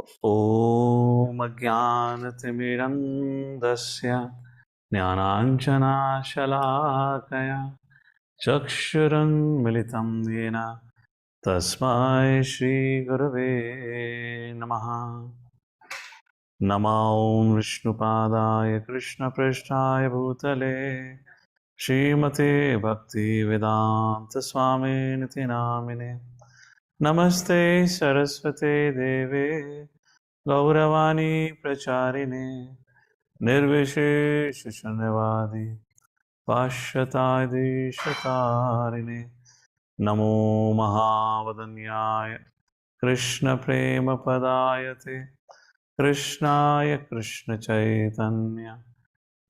ॐ अज्ञानतिमिरन्धस्य ज्ञानाञ्जनाशलाकया चक्षुरुन्मिलितं येन तस्मै श्रीगुरवे नमः। नमो विष्णुपादाय कृष्णपृष्ठाय भूतले श्रीमते भक्तिवेदान्तस्वामिनिति नामिने। नमस्ते सरस्वते देवे गौरवाणी प्रचारिणे निर्विशेषशून्यवादी पाश्चात्देशतारिणे। नमो महावदन्याय कृष्णप्रेमपदायते कृष्णाय कृष्णचैतन्य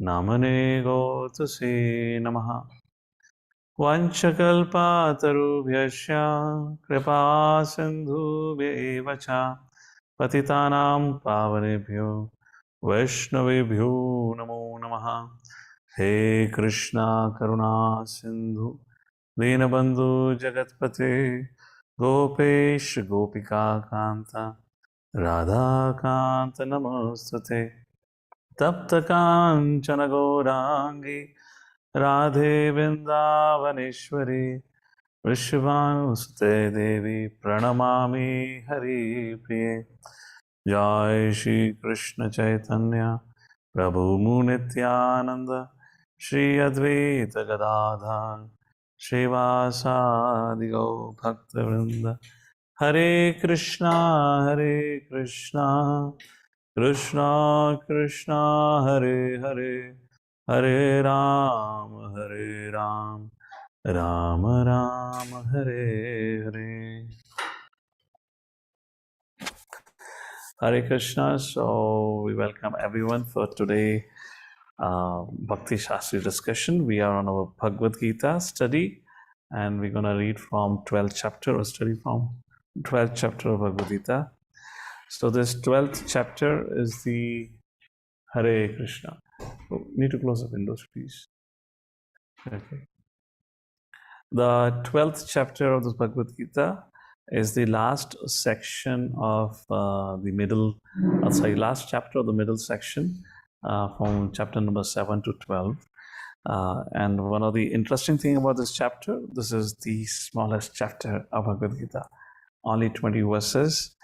नामने गौतुसे नमः। वंशकल्पातरुभ्यश्च कृपा सिन्धुभ्यैव च पतितानां पावनेभ्यो वैष्णवेभ्यो नमो नमः। हे कृष्णा करुणा सिंधु दीनबंधु जगतपते गोपेश गोपिका कांता राधा कांत नमोस्तुते। तप्त कांचन गौरांगी राधे वृंदावनेश्वरी वृषभानुसुते देवी प्रणमामि हरिप्रिये। जय श्री कृष्ण चैतन्य प्रभु नित्यानंद श्री अद्वैत गदाधर श्रीवासादि गौ भक्तवृंद। हरे कृष्णा कृष्णा कृष्णा हरे हरे, हरे Ram Ram Ram Hare Hare. Hare Krishna. So we welcome everyone for today Bhakti Shastri discussion. We are on our Bhagavad Gita study, and we're going to read from 12th chapter or study from 12th chapter of Bhagavad Gita. So this 12th chapter is the Hare Krishna. Oh, need to close the windows, please. Okay. The 12th chapter of the Bhagavad Gita is the last section of the middle, last chapter of the middle section from chapter number 7 to 12. And one of the interesting thing about this chapter, this is the smallest chapter of Bhagavad Gita, only 20 verses,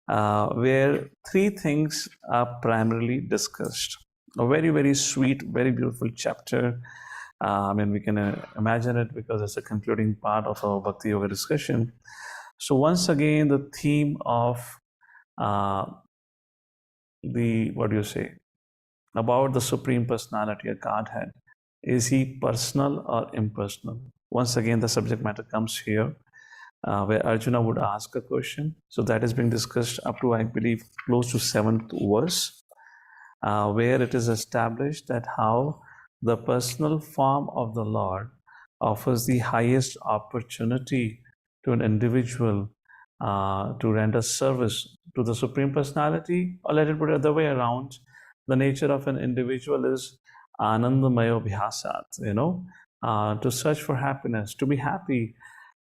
where three things are primarily discussed. A very, very sweet, very beautiful chapter. We can imagine it because it's a concluding part of our Bhakti Yoga discussion. So once again, the theme of about the Supreme Personality or Godhead. Is he personal or impersonal? Once again, the subject matter comes here, where Arjuna would ask a question. So that is being discussed up to, I believe, close to 7th verse, where it is established that how the personal form of the Lord offers the highest opportunity to an individual to render service to the Supreme Personality, or let it put it the other way around. The nature of an individual is anandamayo bhyasat, to search for happiness, to be happy.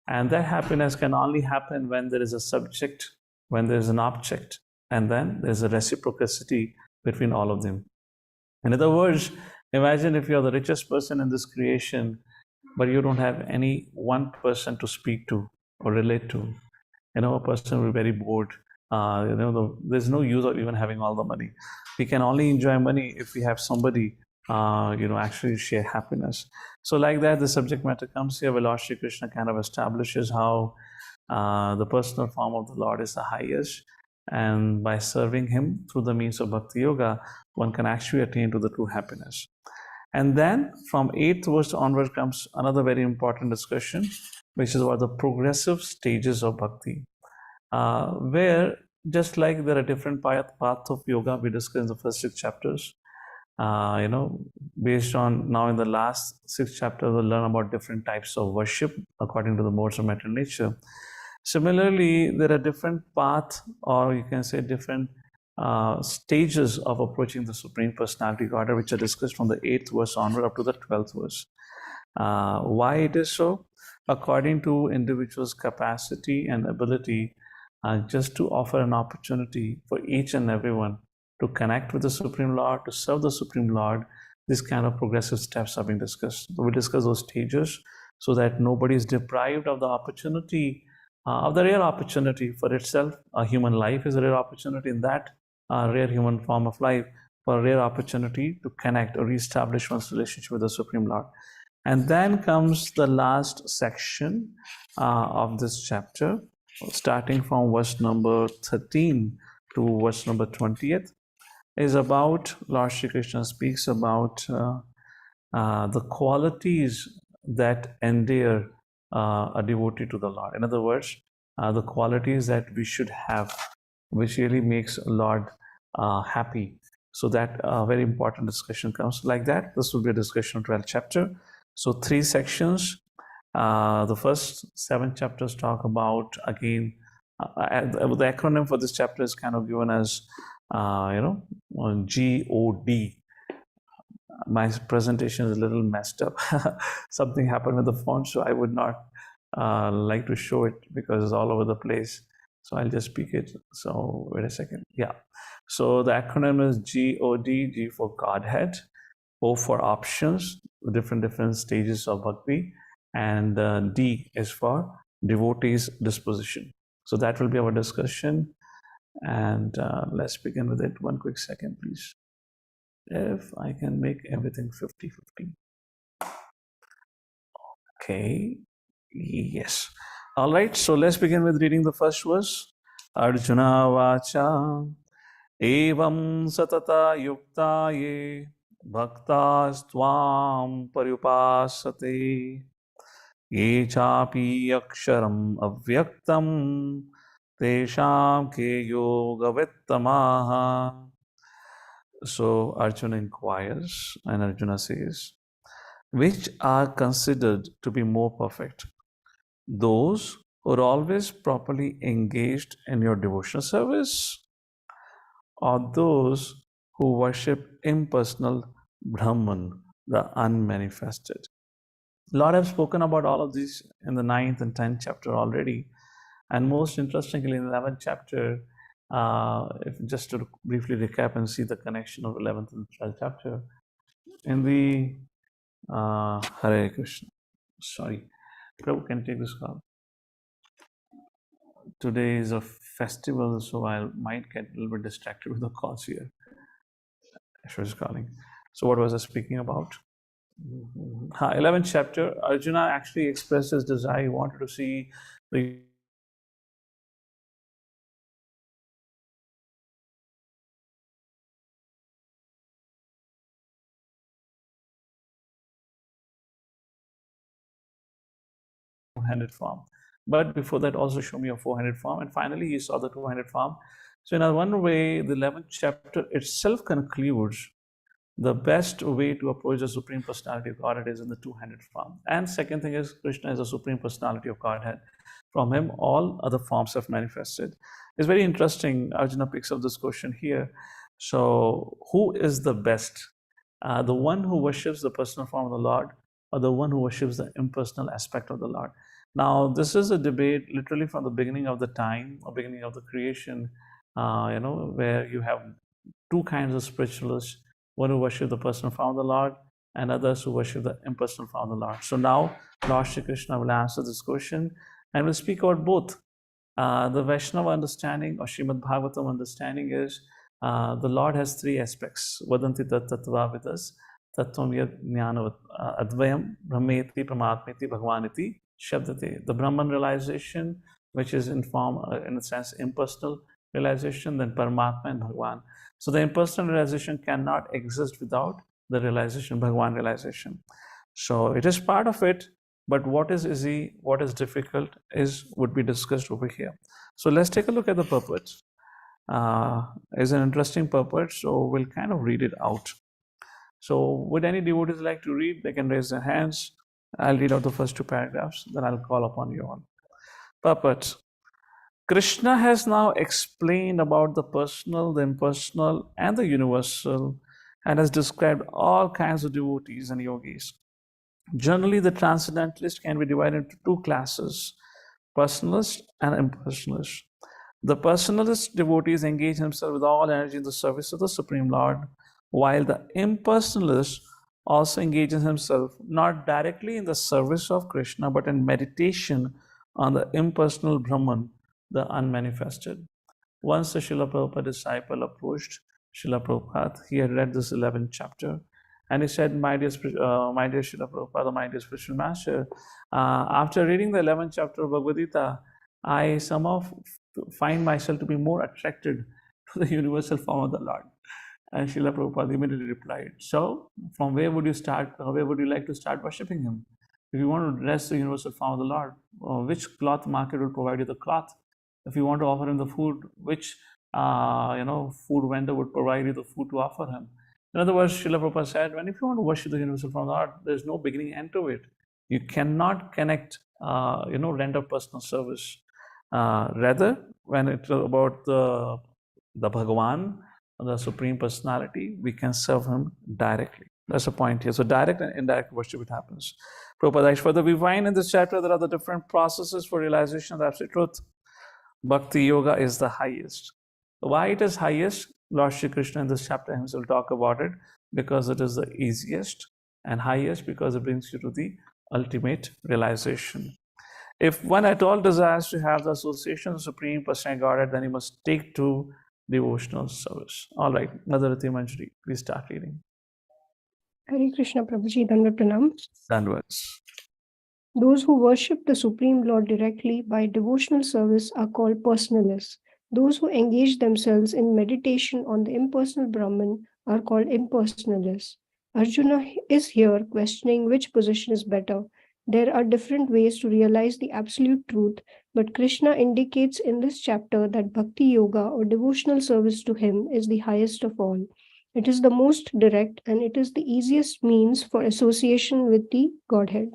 And that happiness can only happen when there is a subject, when there is an object, and then there's a reciprocity between all of them. In other words, imagine if you're the richest person in this creation, but you don't have any one person to speak to or relate to. A person will be very bored. There's no use of even having all the money. We can only enjoy money if we have somebody, actually share happiness. So like that, the subject matter comes here where Lord Shri Krishna kind of establishes how the personal form of the Lord is the highest. And by serving him through the means of Bhakti Yoga, one can actually attain to the true happiness. And then from 8th verse onward comes another very important discussion, which is about the progressive stages of bhakti, where just like there are different paths of yoga we discussed in the first 6 chapters, based on now in the last 6 chapters we'll learn about different types of worship according to the modes of material nature. Similarly, there are different paths, or you can say different stages of approaching the Supreme Personality Godhead, which are discussed from the 8th verse onward up to the 12th verse. Why it is so? According to individuals' capacity and ability, just to offer an opportunity for each and everyone to connect with the Supreme Lord, to serve the Supreme Lord. These kind of progressive steps are being discussed. So we discuss those stages so that nobody is deprived of the opportunity, of the rare opportunity for itself. A human life is a rare opportunity in that rare human form of life, for a rare opportunity to connect or reestablish one's relationship with the Supreme Lord. And then comes the last section of this chapter, starting from verse number 13 to verse number 20th, is about Lord Shri Krishna speaks about the qualities that endear a devotee to the Lord. In other words, the qualities that we should have, which really makes Lord happy. So that very important discussion comes like that. This will be a discussion of 12th chapter. So 3 sections. The first 7 chapters talk about, again, the acronym for this chapter is kind of given as GOD. My presentation is a little messed up. Something happened with the font, so I would not like to show it because it's all over the place. So I'll just speak it. So wait a second. Yeah. So the acronym is GOD, G for Godhead, O for options, different stages of bhakti, and D is for devotee's disposition. So that will be our discussion. And let's begin with it. One quick second, please. If I can make everything 50-50. Okay. Yes. All right. So let's begin with reading the first verse. Arjuna vacha evam satata yukta ye bhaktas tvam paryupasate ye chapi aksharam avyaktam tesham ke yoga vittamaha. So Arjuna inquires, and Arjuna says, which are considered to be more perfect? Those who are always properly engaged in your devotional service, or those who worship impersonal Brahman, the unmanifested? Lord, I've spoken about all of these in the 9th and 10th chapter already. And most interestingly, in the 11th chapter, if just to briefly recap and see the connection of 11th and 12th chapter, in the Hare Krishna. Sorry, Prabhu can take this call. Today is a festival, so I might get a little bit distracted with the calls here. Ashwa is calling. So what was I speaking about? 11th chapter, Arjuna actually expressed his desire. He wanted to see the two-handed form. But before that, also show me a four-handed form. And finally, he saw the two-handed form. So in one way, the 11th chapter itself concludes the best way to approach the Supreme Personality of Godhead is in the two-handed form. And second thing is, Krishna is the Supreme Personality of Godhead. From him, all other forms have manifested. It's very interesting. Arjuna picks up this question here. So, who is the best? The one who worships the personal form of the Lord, or the one who worships the impersonal aspect of the Lord? Now, this is a debate literally from the beginning of the time, or beginning of the creation, where you have two kinds of spiritualists, one who worship the personal form of the Lord, and others who worship the impersonal form of the Lord. So now, Lord Shri Krishna will answer this question and will speak about both. The Vaishnava understanding or Srimad Bhagavatam understanding is the Lord has 3 aspects. Vadanti tat tattva vidas, tattvam yad jnana advayam, brahmeti pramatmeti bhagwaniti shabdate. The Brahman realization, which is in form, in a sense, impersonal realization, then Paramatma and Bhagwan. So the impersonal realization cannot exist without the realization, Bhagwan realization. So it is part of it, but what is easy, what is difficult would be discussed over here. So let's take a look at the purport. It's an interesting purport, so we'll kind of read it out. So would any devotees like to read? They can raise their hands. I'll read out the first 2 paragraphs, then I'll call upon you all. Purport. Krishna has now explained about the personal, the impersonal, and the universal, and has described all kinds of devotees and yogis. Generally, the transcendentalist can be divided into 2 classes, personalist and impersonalist. The personalist devotees engage himself with all energy in the service of the Supreme Lord, while the impersonalist also engages himself not directly in the service of Krishna, but in meditation on the impersonal Brahman, the unmanifested. Once the Srila Prabhupada disciple approached Srila Prabhupada. He had read this 11th chapter, and he said, my dear Srila Prabhupada, my dear spiritual master, after reading the 11th chapter of Bhagavad Gita, I somehow find myself to be more attracted to the universal form of the Lord. And Srila Prabhupada immediately replied, so from where would you start? Where would you like to start worshipping him? If you want to dress the universal form of the Lord, which cloth market will provide you the cloth? If you want to offer him the food, which food vendor would provide you the food to offer him? In other words, Srila Prabhupada said, when if you want to worship the universal form of the Lord, there's no beginning end to it. You cannot connect, render personal service. Rather, when it's about the Bhagavan, the Supreme Personality, we can serve him directly. That's the point here. So direct and indirect worship, it happens. Prabhupada writes further, we find in this chapter there are the different processes for realization of the absolute truth. Bhakti Yoga is the highest. Why it is highest? Lord Shri Krishna in this chapter himself talk about it, because it is the easiest, and highest because it brings you to the ultimate realization. If one at all desires to have the association of the Supreme Personality Godhead, then he must take to devotional service. All right, Mother Manjari, please start reading. Hare Krishna Prabhuji, Dandavat Pranam. Dandavat. Those who worship the Supreme Lord directly by devotional service are called personalists. Those who engage themselves in meditation on the impersonal Brahman are called impersonalists. Arjuna is here questioning which position is better. There are different ways to realize the absolute truth, but Krishna indicates in this chapter that Bhakti Yoga or devotional service to him is the highest of all. It is the most direct and it is the easiest means for association with the Godhead.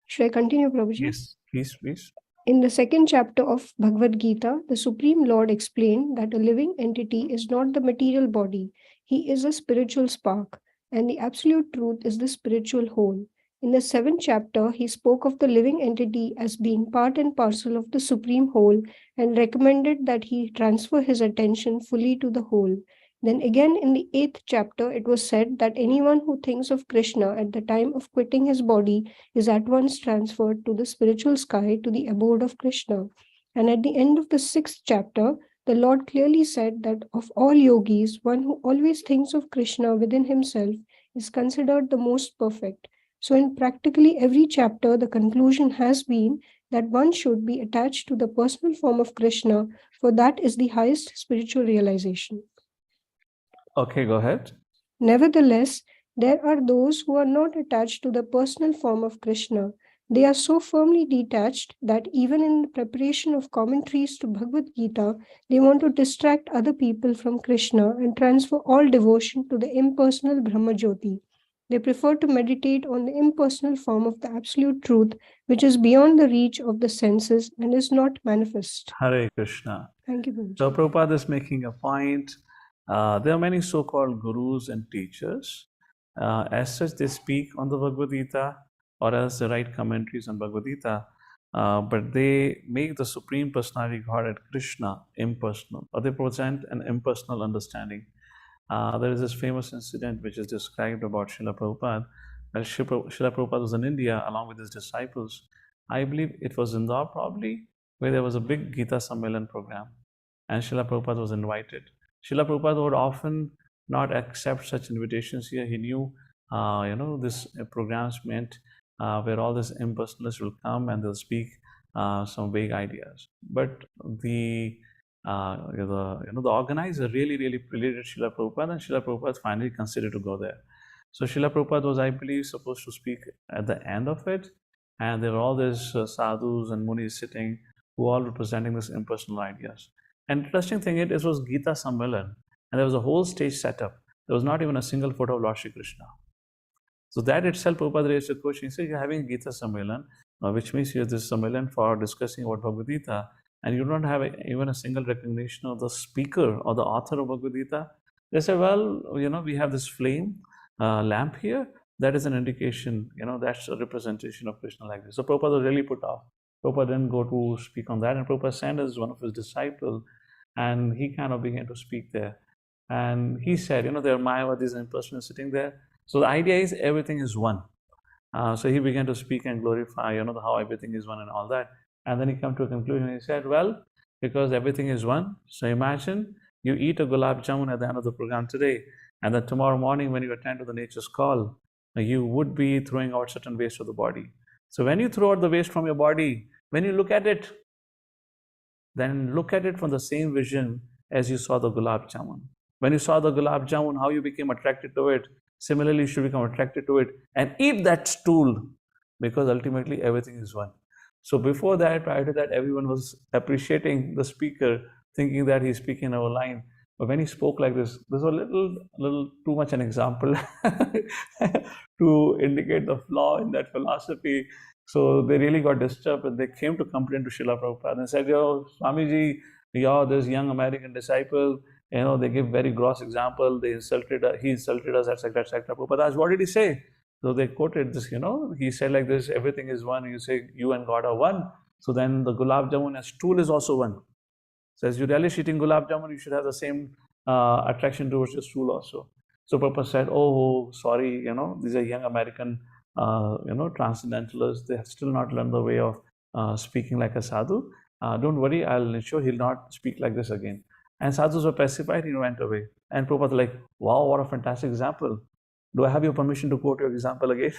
Should I continue, Prabhuji? Yes, please. In the second chapter of Bhagavad Gita, the Supreme Lord explained that a living entity is not the material body. He is a spiritual spark, and the absolute truth is the spiritual whole. In the 7th chapter, he spoke of the living entity as being part and parcel of the Supreme Whole and recommended that he transfer his attention fully to the whole. Then again in the 8th chapter, it was said that anyone who thinks of Krishna at the time of quitting his body is at once transferred to the spiritual sky, to the abode of Krishna. And at the end of the 6th chapter, the Lord clearly said that of all yogis, one who always thinks of Krishna within himself is considered the most perfect. So in practically every chapter, the conclusion has been that one should be attached to the personal form of Krishna, for that is the highest spiritual realization. Okay, go ahead. Nevertheless, there are those who are not attached to the personal form of Krishna. They are so firmly detached that even in the preparation of commentaries to Bhagavad Gita, they want to distract other people from Krishna and transfer all devotion to the impersonal Brahmajyoti. They prefer to meditate on the impersonal form of the absolute truth, which is beyond the reach of the senses and is not manifest. Hare Krishna. Thank you, Prabhuji. So Prabhupada is making a point. There are many so-called gurus and teachers. As such, they speak on the Bhagavad Gita or else they write commentaries on Bhagavad Gita, but they make the Supreme Personality Godhead Krishna impersonal, or they present an impersonal understanding. There is this famous incident which is described about Srila Prabhupada. Srila Prabhupada was in India along with his disciples. I believe it was Indore probably, where there was a big Gita Sammelan program, and Srila Prabhupada was invited. Srila Prabhupada would often not accept such invitations here. He knew, this programs meant where all these impersonalists will come and they'll speak some vague ideas. But the organizer really related Srila Prabhupada, and Srila Prabhupada finally considered to go there. So Srila Prabhupada was, I believe, supposed to speak at the end of it, and there were all these sadhus and munis sitting who all were presenting these impersonal ideas. And interesting thing is, it was Gita Sammelan, and there was a whole stage set up. There was not even a single photo of Lord Shri Krishna. So that itself, Prabhupada raised a question. He said, you're having Gita Sammelan, which means you're this Sammelan for discussing about Bhagavad Gita, and you don't have even a single recognition of the speaker or the author of Bhagavad Gita. They said, well, we have this flame lamp here. That is an indication, that's a representation of Krishna like this. So Prabhupada was really put off. Prabhupada didn't go to speak on that, and Prabhupada sent as one of his disciples, and he kind of began to speak there. And he said, there are Mayavadis and impersonalists sitting there. So the idea is everything is one. So he began to speak and glorify, how everything is one and all that. And then he came to a conclusion. He said, well, because everything is one, so imagine you eat a gulab jamun at the end of the program today, and then tomorrow morning when you attend to the nature's call, you would be throwing out certain waste of the body. So when you throw out the waste from your body, when you look at it, then look at it from the same vision as you saw the gulab jamun. When you saw the gulab jamun, how you became attracted to it, similarly you should become attracted to it and eat that stool, because ultimately everything is one. So before that, prior to that, everyone was appreciating the speaker, thinking that he's speaking our line. But when he spoke like this was a little too much an example to indicate the flaw in that philosophy. So they really got disturbed, and they came to complain to Srila Prabhupada and said, "Yo, Swamiji, this young American disciple, they give very gross example. He insulted us, etc., etc." Prabhupada asked, "What did he say?" So they quoted this, he said like this: everything is one. You say you and God are one. So then the gulab jamun as stool is also one. So as you relish eating gulab jamun, you should have the same attraction towards your stool also. So Prabhupada said, "Oh, sorry, these are young American, transcendentalists. They have still not learned the way of speaking like a sadhu. Don't worry, I'll ensure he'll not speak like this again." And sadhus were pacified. He went away. And Prabhupada like, "Wow, what a fantastic example. Do I have your permission to quote your example again?"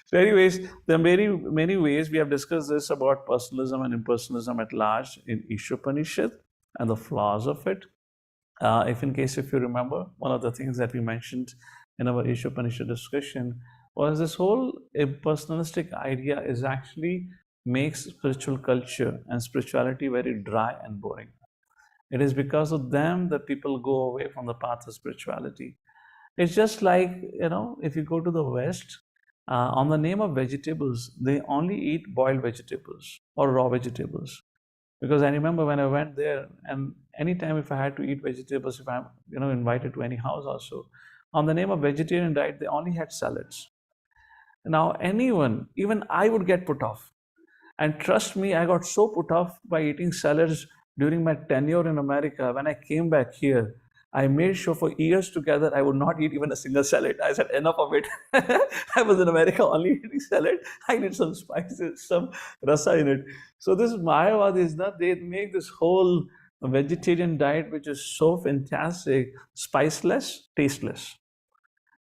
So anyways, there are many ways we have discussed this about personalism and impersonalism at large in Ishopanishad and the flaws of it. If you remember, one of the things that we mentioned in our Ishopanishad discussion was this whole impersonalistic idea is actually makes spiritual culture and spirituality very dry and boring. It is because of them that people go away from the path of spirituality. It's just like, if you go to the West, on the name of vegetables, they only eat boiled vegetables or raw vegetables. Because I remember when I went there, and anytime if I had to eat vegetables, if I'm invited to any house also, on the name of vegetarian diet, they only had salads. Now anyone, even I would get put off. And trust me, I got so put off by eating salads during my tenure in America. When I came back here, I made sure for years together I would not eat even a single salad. I said, enough of it. I was in America only eating salad. I need some spices, some rasa in it. So this Mayavad is that they make this whole vegetarian diet, which is so fantastic, spiceless, tasteless.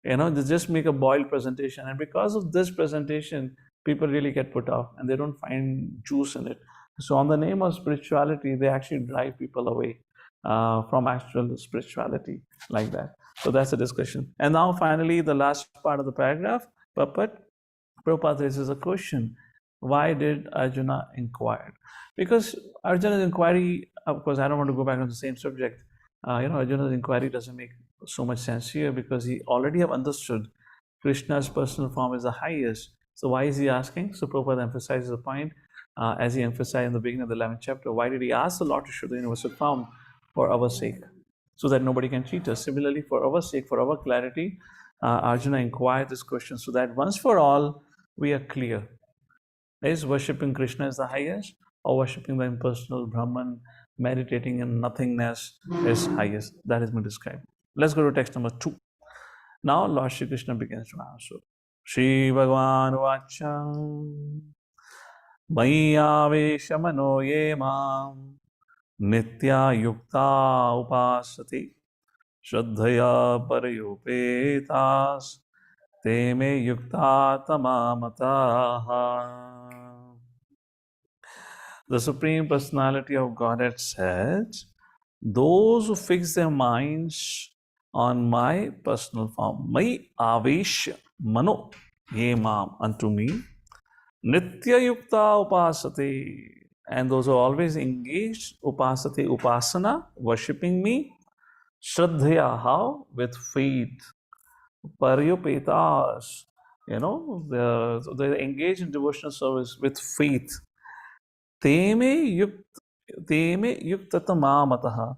They just make a boiled presentation. And because of this presentation, people really get put off and they don't find juice in it. So on the name of spirituality, they actually drive people away from actual spirituality like that. So that's a discussion. And now finally, the last part of the paragraph, Prabhupada raises a question. Why did Arjuna inquire? Because Arjuna's inquiry, of course, I don't want to go back on the same subject. Arjuna's inquiry doesn't make so much sense here because he already have understood Krishna's personal form is the highest. So why is he asking? So Prabhupada emphasizes the point, as he emphasized in the beginning of the 11th chapter. Why did he ask the Lord to show the universal form? For our sake, so that nobody can cheat us. Similarly, for our sake, for our clarity, Arjuna inquired this question so that once for all, we are clear. Is worshipping Krishna is the highest, or worshipping the impersonal Brahman, meditating in nothingness is highest? That has been described. Let's go to text number 2. Now Lord Shri Krishna begins to answer. Shri Bhagavan Vacha Maya Veshamano Ye Mam Nitya Yukta Upasati Shraddhaya Parayupetas Te Me Yukta Tamamataha. The Supreme Personality of Godhead said, those who fix their minds on my personal form, Mai Avesh Mano Ye Mam, unto me, Nitya Yukta Upasati, and those who are always engaged, upasate, upasana, worshipping me, shraddhaya, how? With faith, paryupetas, they're engaged in devotional service with faith. Teme yuktatamamataha,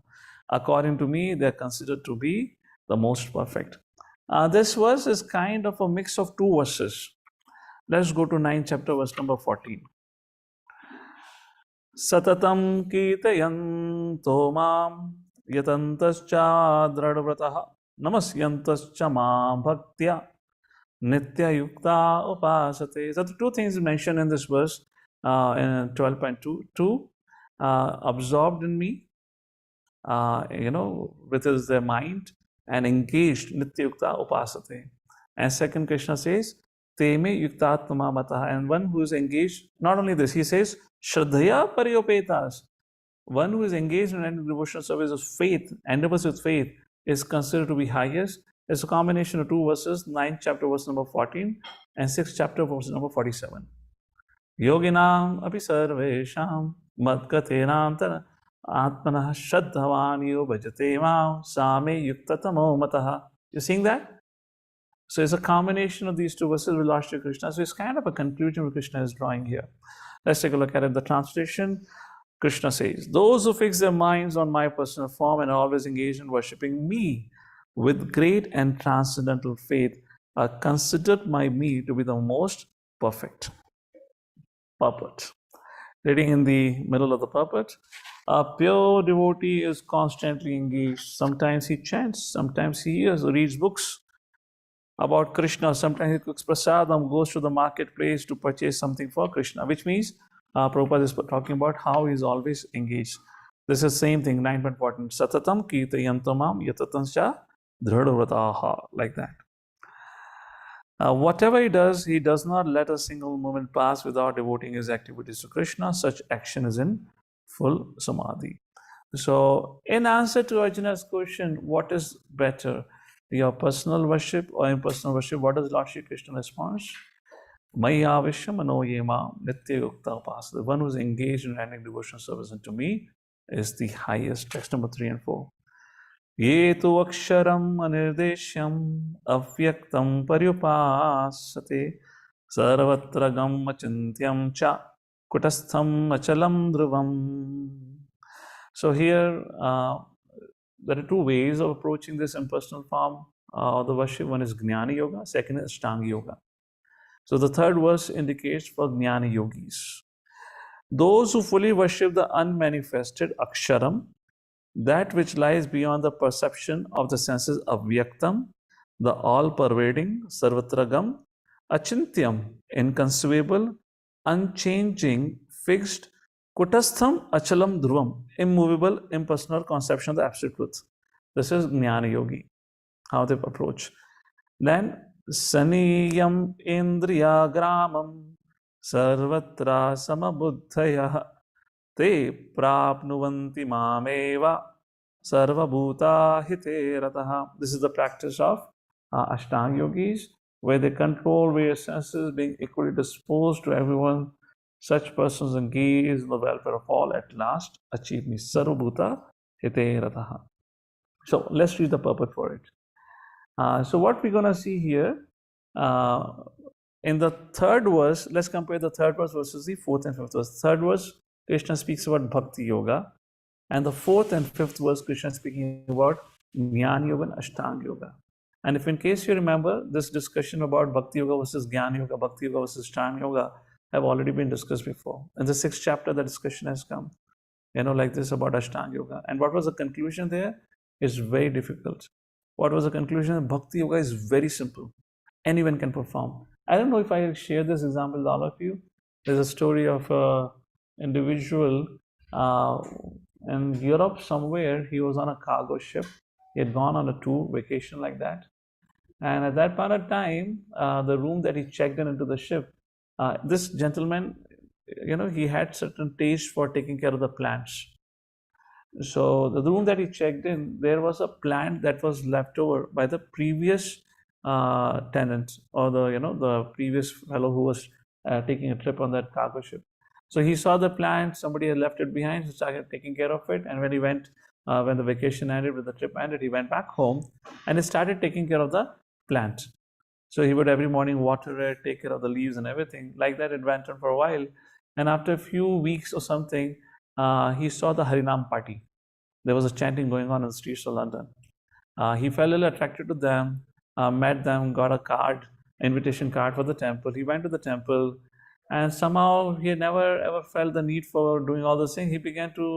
according to me, they're considered to be the most perfect. This verse is kind of a mix of two verses. Let's go to 9th chapter, verse number 14. Satatam Kitayanto Mam Yatantascha Dradvrataha Namasyantascha Mam Bhaktya Nitya Yukta Upasate. So the two things mentioned in this verse in 12.2, absorbed in me, with his their mind and engaged Nitya Yukta Upasate. And second, Krishna says, Teme Yuktatma Mataha. And one who is engaged, not only this, he says, Shraddhaya Paryopetas. One who is engaged in any devotional service of faith, endeavors with faith, is considered to be highest. It's a combination of two verses, 9th chapter, verse number 14, and 6th chapter, verse number 47. Yoginam api sarvesham madkatenam tana atmanah shraddhavan yo bhajate mam same yuktatamo mataha. You seeing that? So it's a combination of these two verses with Lord Shri Krishna. So it's kind of a conclusion what Krishna is drawing here. Let's take a look at it. The translation. Krishna says, those who fix their minds on my personal form and are always engaged in worshipping me with great and transcendental faith are considered by me to be the most perfect. Puppet. Reading in the middle of the puppet. A pure devotee is constantly engaged. Sometimes he chants, sometimes he hears or reads books about Krishna. Sometimes he cooks prasadam, goes to the marketplace to purchase something for Krishna, which means Prabhupada is talking about how he's always engaged. This is the same thing, 9.14. Satatam Kirtayantamam Yatatanscha Dhradavrataha, like that. Whatever he does not let a single moment pass without devoting his activities to Krishna. Such action is in full samadhi. So, in answer to Arjuna's question, what is better, your personal worship or impersonal worship? What does Lord Shri Krishna respond? Maya Vishamano Yema Nitya Yukta Upasana. The one who is engaged in rendering devotional service unto me is the highest. Text number 3 and 4. Ye tu aksharam anirdeshyam avyaktam paryupasate sarvatra gam achintyam cha kutastham achalam dhruvam. So here there are two ways of approaching this impersonal form of the worship. One is Jnana Yoga, second is Ashtanga Yoga. So the third verse indicates for Jnana Yogis. Those who fully worship the unmanifested Aksharam, that which lies beyond the perception of the senses, Avyaktam, the all-pervading, Sarvatragam, Achintyam, inconceivable, unchanging, fixed, Kutastham, Achalam, Dhruvam, immovable, impersonal conception of the absolute truth. This is Jnana Yogi, how they approach. Then, Saniyam Indriya Gramam Sarvatra Samabuddhaya Te Prapnuvanti Mameva Sarvabhuta Hite Rataha. This is the practice of Ashtanga Yogis, where they control various senses, being equally disposed to everyone. Such persons engage in the welfare of all at last achieve me. Sarvabhuta Hite Rataha. So let's read the purport for it. So what we're going to see here in the third verse, let's compare the third verse versus the fourth and fifth verse. Third verse, Krishna speaks about Bhakti Yoga, and the fourth and fifth verse, Krishna is speaking about Jnana Yoga and Ashtanga Yoga. And if in case you remember, this discussion about Bhakti Yoga versus Jnana Yoga, Bhakti Yoga versus Ashtanga Yoga have already been discussed before. In the 6th chapter, the discussion has come, like this about Ashtanga Yoga. And what was the conclusion there? It's very difficult. What was the conclusion? Bhakti Yoga is very simple. Anyone can perform. I don't know if I share this example with all of you. There's a story of an individual in Europe somewhere. He was on a cargo ship. He had gone on a tour, vacation like that. And at that point of time, the room that he checked into the ship, this gentleman, he had certain taste for taking care of the plants. So the room that he checked in, there was a plant that was left over by the previous tenant, or the previous fellow who was taking a trip on that cargo ship. So he saw the plant, somebody had left it behind, so started taking care of it. And when he went, when the vacation ended, when the trip ended, he went back home and he started taking care of the plant. So he would every morning water it, take care of the leaves and everything. Like that, it went on for a while. And after a few weeks or something, he saw the Harinam party. There was a chanting going on in the streets of London. He fell a little attracted to them, met them, got a card, invitation card for the temple. He went to the temple, and somehow he never ever felt the need for doing all those things. He began to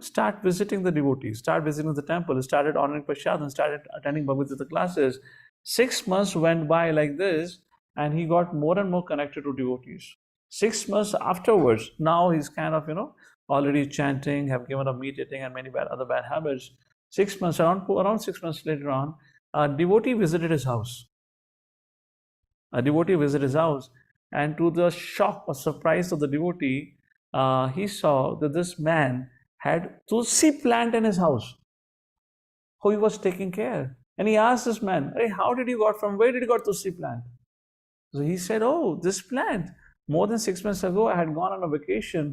start visiting the devotees, start visiting the temple, started honoring prasad, and started attending Bhagavad Gita classes. 6 months went by like this, and he got more and more connected to devotees. 6 months afterwards, now he's kind of already chanting, have given up meat eating and many other bad habits. 6 months, around 6 months later on, a devotee visited his house. A devotee visited his house, and to the shock or surprise of the devotee, he saw that this man had tulsi plant in his house, who he was taking care. And he asked this man, "Hey, how did you got from where did you got tulsi plant?" So he said, "Oh, this plant. More than 6 months ago, I had gone on a vacation.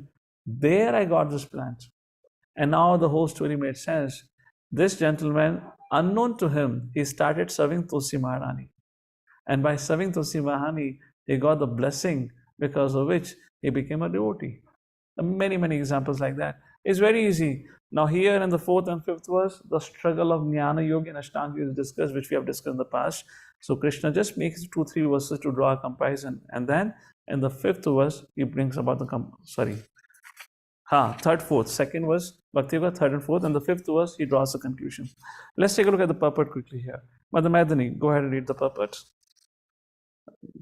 There I got this plant." And now the whole story made sense. This gentleman, unknown to him, he started serving Tulsi Maharani. And by serving Tulsi Maharani, he got the blessing because of which he became a devotee. Many, many examples like that. It's very easy. Now, here in the fourth and fifth verse, the struggle of Jnana Yoga and Ashtanga is discussed, which we have discussed in the past. So, Krishna just makes 2, 3 verses to draw a comparison. And then in the fifth verse, he brings about third, fourth, second verse, Bhakti Yoga, third and fourth, and the fifth verse, he draws a conclusion. Let's take a look at the purport quickly here. Madam Madani, go ahead and read the purport.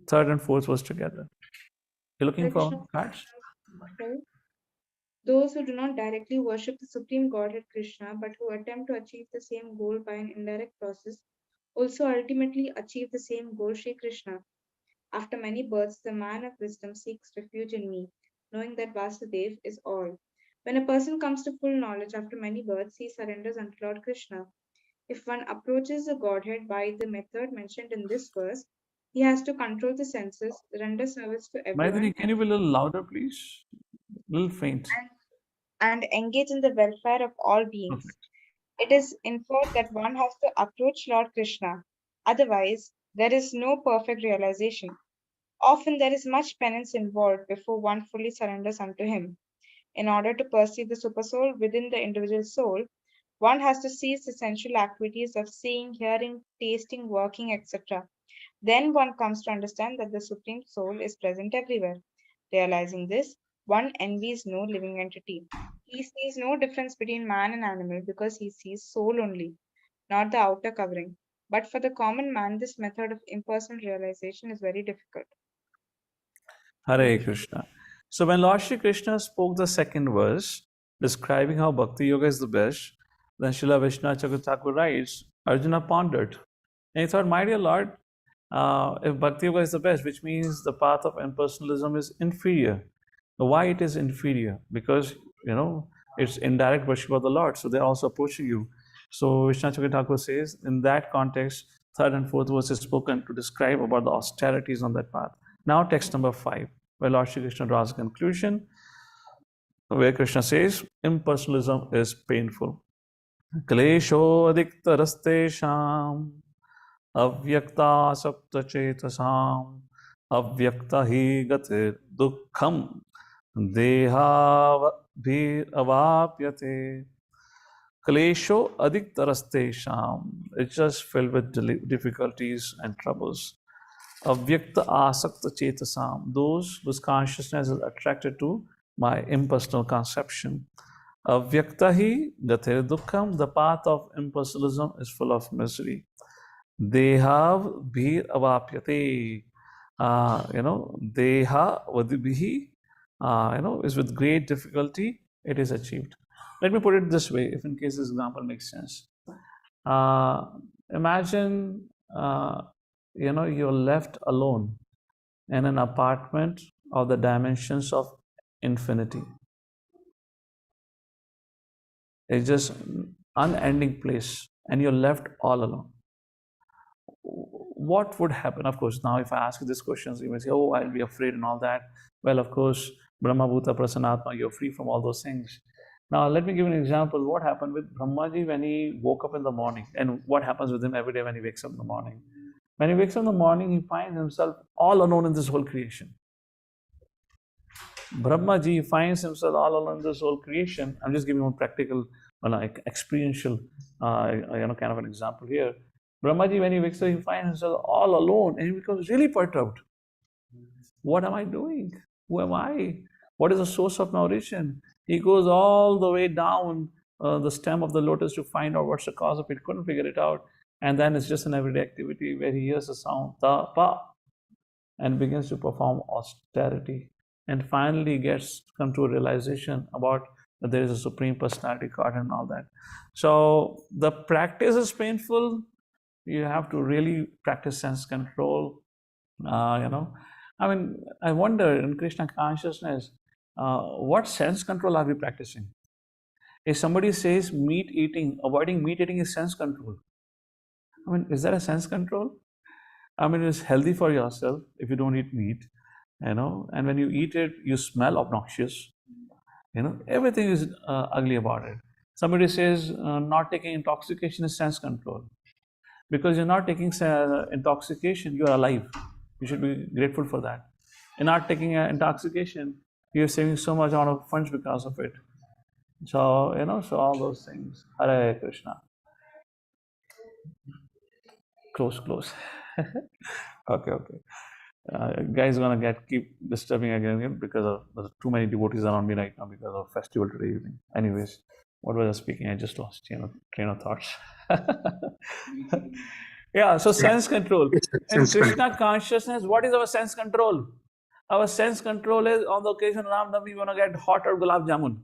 Third and fourth verse together. You're looking for cards? Those who do not directly worship the Supreme Godhead Krishna, but who attempt to achieve the same goal by an indirect process, also ultimately achieve the same goal, Sri Krishna. After many births, the man of wisdom seeks refuge in me, knowing that Vasudev is all. When a person comes to full knowledge after many births, he surrenders unto Lord Krishna. If one approaches the Godhead by the method mentioned in this verse, he has to control the senses, render service to everyone, Maithili, can you be a little louder, please? A little faint. and engage in the welfare of all beings. Okay. It is inferred that one has to approach Lord Krishna. Otherwise, there is no perfect realization. Often there is much penance involved before one fully surrenders unto him. In order to perceive the supersoul within the individual soul, one has to cease the sensual activities of seeing, hearing, tasting, working, etc. Then one comes to understand that the Supreme Soul is present everywhere. Realizing this, one envies no living entity. He sees no difference between man and animal because he sees soul only, not the outer covering. But for the common man, this method of impersonal realization is very difficult. Hare Krishna. So when Lord Shri Krishna spoke the second verse, describing how Bhakti Yoga is the best, then Srila Vishnu Chakravarti Thakur writes, Arjuna pondered. And he thought, my dear Lord, if Bhakti Yoga is the best, which means the path of impersonalism is inferior. Why it is inferior? Because, it's indirect worship of the Lord. So they're also approaching you. So Vishnu Chakravarti Thakur says, in that context, third and fourth verse is spoken to describe about the austerities on that path. Now text number 5, where Lord Shri Krishna draws a conclusion, where Krishna says, impersonalism is painful. Klesho adiktarastesham avyakta saptachetasam avyakta hi gatir dukkham deha avapyate. Klesho adiktarastesham. It's just filled with difficulties and troubles. Avyakta asakta chetasam, those whose consciousness is attracted to my impersonal conception. Avyakta hi gatir dukkham, the path of impersonalism is full of misery. Deha bhir avapyate, deha vadibhi, is with great difficulty it is achieved. Let me put it this way, if in case this example makes sense. Imagine you're left alone in an apartment of the dimensions of infinity. It's just unending place, and you're left all alone. What would happen? Of course, now if I ask you these questions, you may say, oh, I'll be afraid and all that. Well, of course, Brahma Bhuta Prasanatma, you're free from all those things. Now, let me give you an example. What happened with Brahmaji when he woke up in the morning, and what happens with him every day when he wakes up in the morning? When he wakes up in the morning, he finds himself all alone in this whole creation. Brahmaji finds himself all alone in this whole creation. I'm just giving you a practical, experiential, kind of an example here. Brahmaji, when he wakes up, he finds himself all alone and he becomes really perturbed. What am I doing? Who am I? What is the source of my origin? He goes all the way down the stem of the lotus to find out what's the cause of it. Couldn't figure it out. And then it's just an everyday activity where he hears the sound, ta, pa, and begins to perform austerity. And finally gets come to a realization about that there is a supreme personality God and all that. So the practice is painful. You have to really practice sense control. I mean, I wonder in Krishna consciousness, what sense control are we practicing? If somebody says meat eating, avoiding meat eating is sense control. I mean, is that a sense control? I mean, it's healthy for yourself if you don't eat meat, and when you eat it, you smell obnoxious. Everything is ugly about it. Somebody says not taking intoxication is sense control. Because you're not taking intoxication, you're alive. You should be grateful for that. You're not taking intoxication, you're saving so much amount of funds because of it. So, so all those things. Hare Krishna. Close. Okay. Guys gonna keep disturbing again because there's too many devotees around me right now because of festival today evening. Anyways, what was I speaking? I just lost train of thoughts. Yeah, so sense control. In Krishna consciousness, what is our sense control? Our sense control is on the occasion of Ram Navami, we want to get hot or gulab jamun.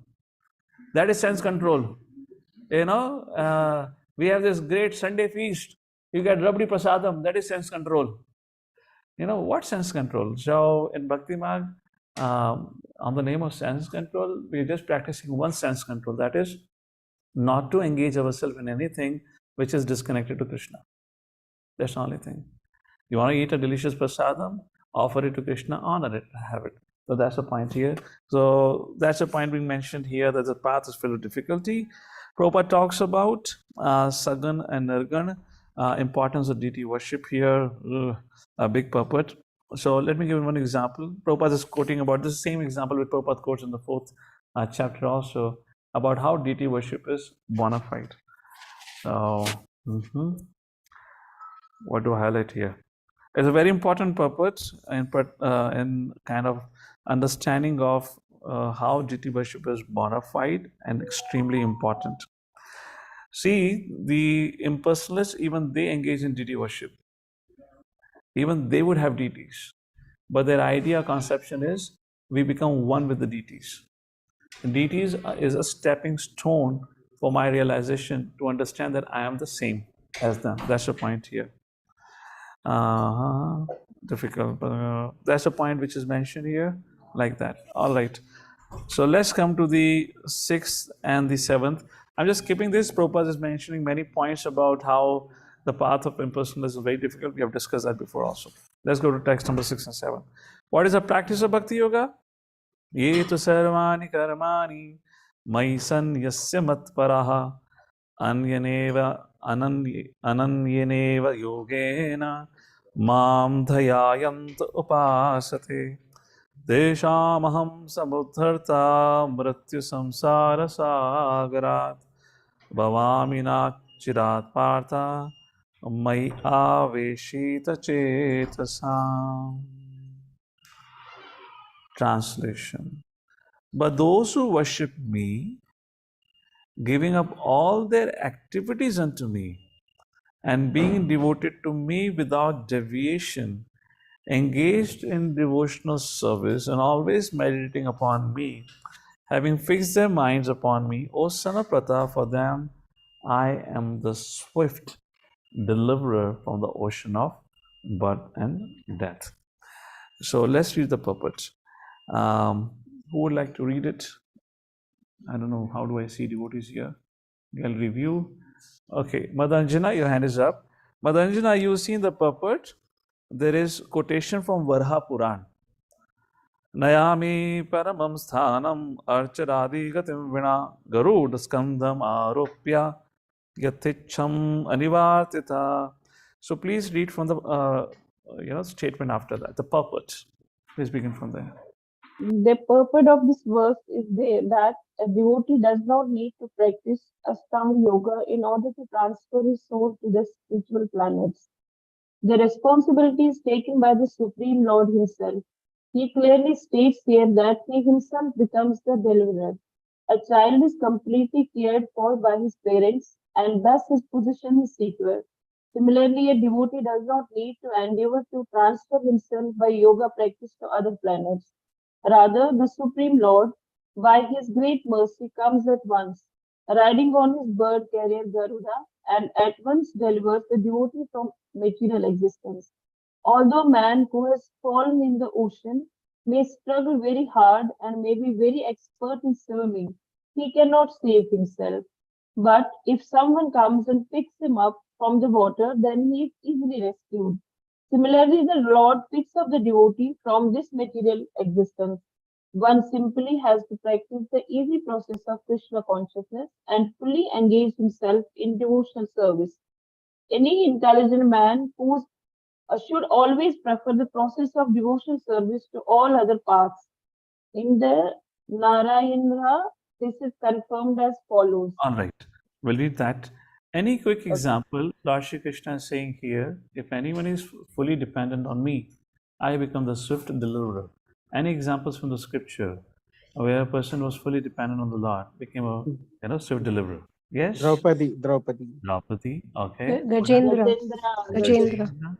That is sense control. We have this great Sunday feast. You get rabdi prasadam. That is sense control. What sense control? So in Bhakti Marg, on the name of sense control, we're just practicing one sense control. That is not to engage ourselves in anything which is disconnected to Krishna. That's the only thing. You want to eat a delicious prasadam, offer it to Krishna, honor it, have it. So that's the point here. So that's the point being mentioned here, that the path is filled with difficulty. Prabhupada talks about Sagan and Nirgan, importance of deity worship here, a big purport. So let me give you one example. Prabhupada is quoting about this same example which Prabhupada quotes in the 4th chapter also, about how deity worship is bona fide. So, what do I highlight here? It's a very important purpose in kind of understanding of how deity worship is bona fide and extremely important. See, the impersonalists, even they engage in deity worship. Even they would have deities. But their idea, conception is we become one with the deities. And deities is a stepping stone for my realization to understand that I am the same as them. That's the point here. Difficult. That's a point which is mentioned here, like that. All right. So let's come to the 6th and the 7th. I'm just skipping this. Prabhupada is mentioning many points about how the path of impersonalism is very difficult. We have discussed that before also. Let's go to text number 6 and 7. What is the practice of Bhakti Yoga? Ye tu sarvani karmani mai san yasya matparaha anyaneva ananyaneva yogena mam dhayayant upasate deshamaham samudharta mrityu samsara sagarat bhavamina chirat partha mai aveshita chetasam. Translation. But those who worship me, giving up all their activities unto me, and being devoted to me without deviation, engaged in devotional service and always meditating upon me, having fixed their minds upon me, O son of Pratha, for them I am the swift deliverer from the ocean of birth and death. So let's read the purport. Who would like to read it? I don't know. How do I see devotees here? I'll review. Okay, Madanjana, your hand is up. Madanjana, you've seen the purport. There is quotation from Varha Puran. Nayami paramam sthanam archadadi gatim vina garud skandham aropya yaticham anivartita. So please read from the statement after that, the purport. Please begin from there. The purport of this verse is that a devotee does not need to practice Ashtanga Yoga in order to transfer his soul to the spiritual planets. The responsibility is taken by the Supreme Lord Himself. He clearly states here that he himself becomes the deliverer. A child is completely cared for by his parents, and thus his position is secure. Similarly, a devotee does not need to endeavor to transfer himself by yoga practice to other planets. Rather, the Supreme Lord, by his great mercy, comes at once, riding on his bird carrier Garuda, and at once delivers the devotee from material existence. Although man who has fallen in the ocean may struggle very hard and may be very expert in swimming, he cannot save himself. But if someone comes and picks him up from the water, then he is easily rescued. Similarly, the Lord picks up the devotee from this material existence. One simply has to practice the easy process of Krishna consciousness and fully engage himself in devotional service. Any intelligent man who should always prefer the process of devotional service to all other paths. In the Narayana, this is confirmed as follows. All right, we'll read that. Any quick Okay. example? Lord Shri Krishna is saying here, if anyone is fully dependent on me, I become the swift deliverer. Any examples from the scripture where a person was fully dependent on the Lord became a swift deliverer? Yes? Draupadi. Draupadi, okay. Gajendra. Gajendra, Gajendra.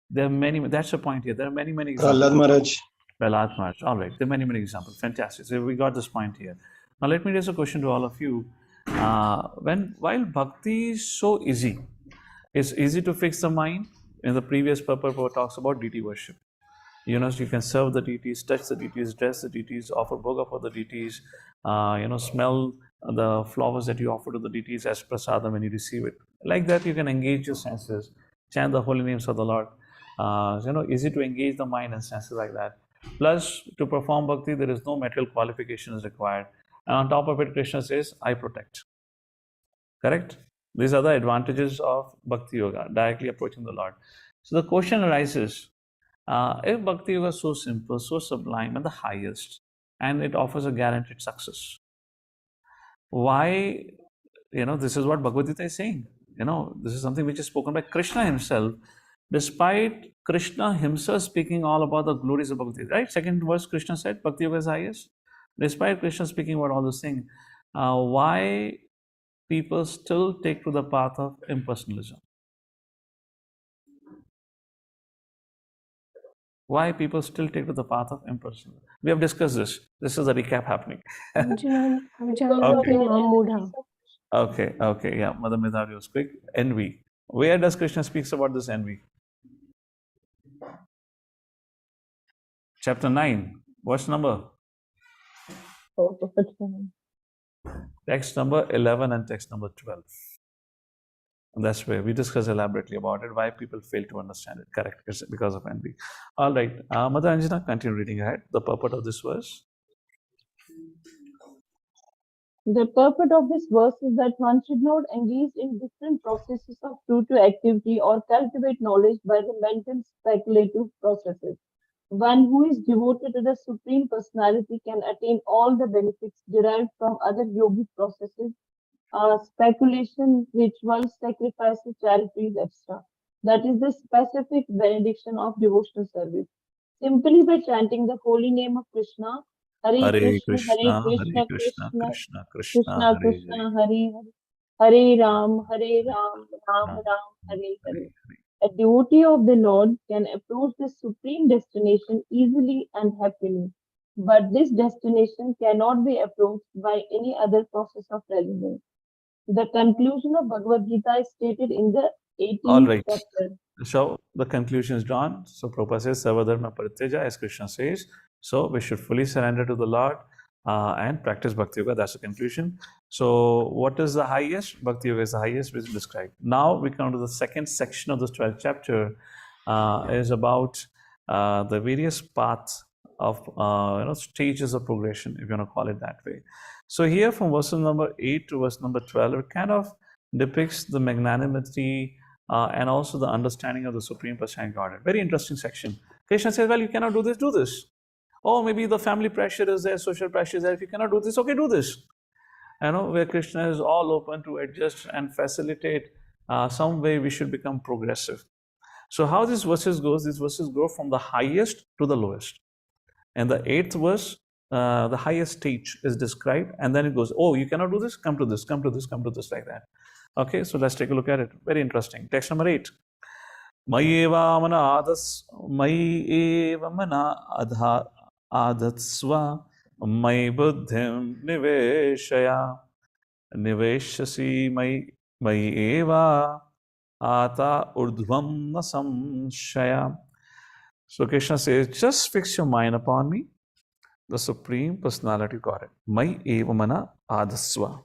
There are many, that's the point here. There are many Prahlad examples. Maharaj. Prahlad Maharaj. All right, there are many examples. Fantastic. So we got this point here. Now let me raise a question to all of you. While bhakti is so easy, it's easy to fix the mind. In the previous purport talks about deity worship. You can serve the deities, touch the deities, dress the deities, offer bhoga for the deities, smell the flowers that you offer to the deities as prasadam when you receive it. Like that, you can engage your senses, chant the holy names of the Lord. Easy to engage the mind and senses like that. Plus, to perform bhakti, there is no material qualifications required. And on top of it, Krishna says, I protect. Correct? These are the advantages of bhakti yoga, directly approaching the Lord. So the question arises, if bhakti yoga is so simple, so sublime, and the highest, and it offers a guaranteed success, why, this is what Bhagavad Gita is saying. This is something which is spoken by Krishna himself, despite Krishna himself speaking all about the glories of bhakti. Right? Second verse, Krishna said, bhakti yoga is highest. Despite Krishna speaking about all those things, why people still take to the path of impersonalism? Why people still take to the path of impersonalism? We have discussed this. This is a recap happening. Okay, yeah. Mother Medari was quick. Envy. Where does Krishna speaks about this envy? Chapter 9. What's number? Text number 11 and text number 12. And that's where we discuss elaborately about it, why people fail to understand it. Correct, it's because of envy. All right, Mother Anjana, continue reading ahead. The purport of this verse. The purport of this verse is that one should not engage in different processes of fruitive activity or cultivate knowledge by the mental speculative processes. One who is devoted to the Supreme Personality can attain all the benefits derived from other yogic processes, speculation, rituals, sacrifices, charities, etc. That is the specific benediction of devotional service. Simply by chanting the holy name of Krishna, Hare Krishna, Hare Krishna, Krishna Krishna, Krishna Hare Hare Ram, Ram Ram, Hare Hare. A devotee of the Lord can approach the supreme destination easily and happily, but this destination cannot be approached by any other process of resonance. The conclusion of Bhagavad Gita is stated in the 18th chapter. So the conclusion is drawn. So Prabhupada says, Sarvadharma Parityaja, as Krishna says. So we should fully surrender to the Lord and practice Bhakti Yoga. That's the conclusion. So what is the highest? Bhakti Yoga is the highest, which is described. Now we come to the second section of this 12th chapter, is about the various paths of stages of progression, if you want to call it that way. So here from verse number 8 to verse number 12, it kind of depicts the magnanimity and also the understanding of the Supreme Personality Godhead. Very interesting section. Krishna says, well, you cannot do this, do this. Oh, maybe the family pressure is there, social pressure is there. If you cannot do this, okay, do this. Where Krishna is all open to adjust and facilitate some way we should become progressive. So how these verses goes, these verses go from the highest to the lowest. And the 8th verse, the highest stage is described, and then it goes, oh, you cannot do this, come to this, come to this, come to this, like that. Okay, so let's take a look at it. Very interesting. Text number 8. Mayeva mana adha adatsva may buddhim niveshaya niveshasi may eva ata urdhvam na samshaya. So Krishna says, just fix your mind upon me, the Supreme Personality of Godhead. Mai eva mana adasva.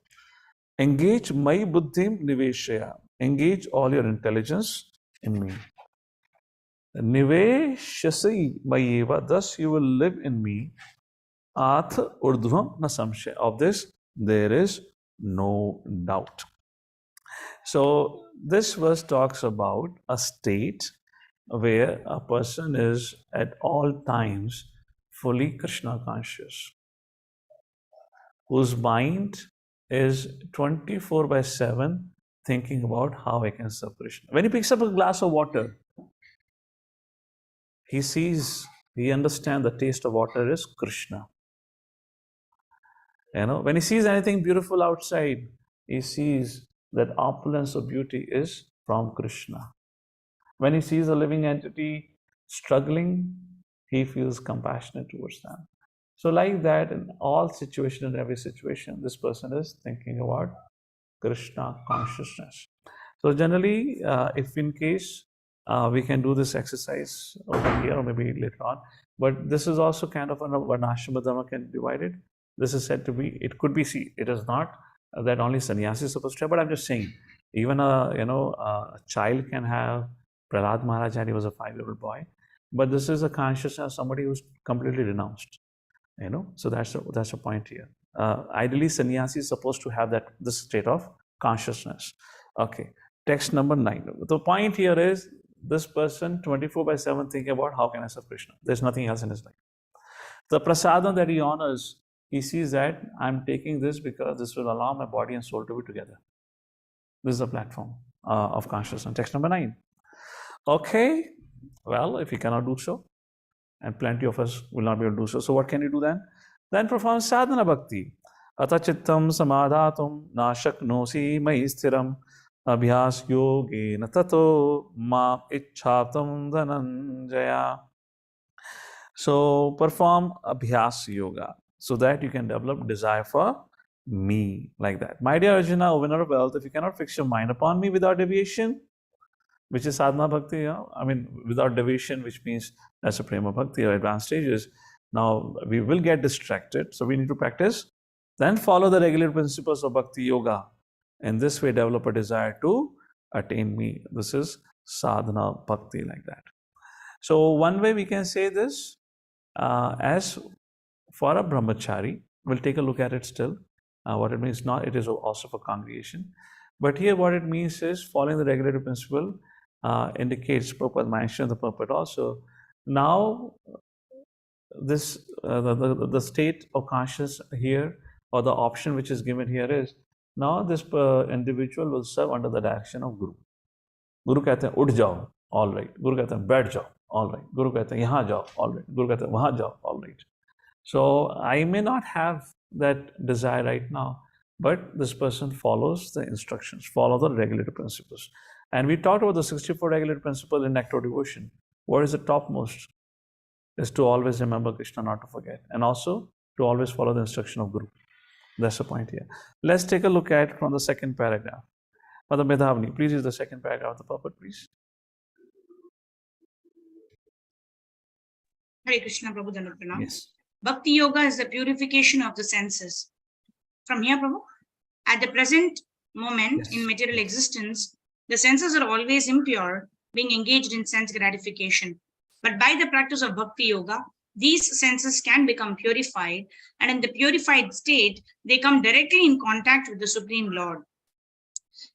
Engage mai buddhim niveshaya. Engage all your intelligence in me. Niveshasi mayeva. Thus you will live in me. Ath urdhvam na samshaya. Of this there is no doubt. So this verse talks about a state where a person is at all times fully Krishna conscious, whose mind is 24/7 thinking about how I can serve Krishna. When he picks up a glass of water, he understands the taste of water is Krishna. When he sees anything beautiful outside, he sees that opulence of beauty is from Krishna. When he sees a living entity struggling, he feels compassionate towards them. So like that, in all situations, in every situation, this person is thinking about Krishna consciousness. So generally, if in case we can do this exercise over here or maybe later on, but this is also kind of an Varnashrama Dharma can divide it. This is said to be, it could be, see, it is not that only sannyasi is supposed to have, but I'm just saying, even a child can have. Prahlad Maharaj had, he was a 5-year-old boy, but this is a consciousness of somebody who's completely renounced. So that's a point here. Ideally, sannyasi is supposed to have this state of consciousness. Okay, text number 9. The point here is this person 24/7 thinking about how can I serve Krishna. There's nothing else in his life. The prasadam that he honors, he sees that I'm taking this because this will allow my body and soul to be together. This is a platform of consciousness. Text number 9. Okay, well, if you cannot do so, and plenty of us will not be able to do so, so what can you do then? Then perform sadhana bhakti. Atachittam samadhatum nashaknosi mai sthiram abhyas yogena tato ma ichchatam dhananjaya. So perform abhyas yoga so that you can develop desire for me, like that. My dear Arjuna, O winner of wealth, if you cannot fix your mind upon me without deviation, which is sadhana bhakti, without deviation, which means that's a prema bhakti or advanced stages. Now we will get distracted, so we need to practice. Then follow the regular principles of bhakti yoga. And this way develop a desire to attain me. This is sadhana bhakti, like that. So one way we can say this, as for a brahmachari, we'll take a look at it still. What it means, it is also for congregation. But here what it means is following the regulatory principle indicates Prabhupada mentioned the purport also. Now this the state of consciousness here, or the option which is given here is, now this individual will serve under the direction of Guru. Guru कहते हैं उठ जाओ, all right. Guru कहते हैं बैठ जाओ, all right. Guru कहते हैं यहाँ जाओ, all right. Guru कहते हैं वहाँ जाओ, all right. So I may not have that desire right now, but this person follows the instructions, follow the regulatory principles. And we talked about the 64 regulatory principles in Nectar Devotion. What is the topmost? Is to always remember Krishna, not to forget. And also to always follow the instruction of Guru. That's the point here. Let's take a look at from the second paragraph. Mother Medhavani, please use the second paragraph of the purport, please. Hare Krishna, Prabhu Dhanapranam. Yes. Bhakti Yoga is the purification of the senses. From here, Prabhu, at the present moment in material existence, the senses are always impure, being engaged in sense gratification. But by the practice of Bhakti Yoga, these senses can become purified, and in the purified state, they come directly in contact with the Supreme Lord.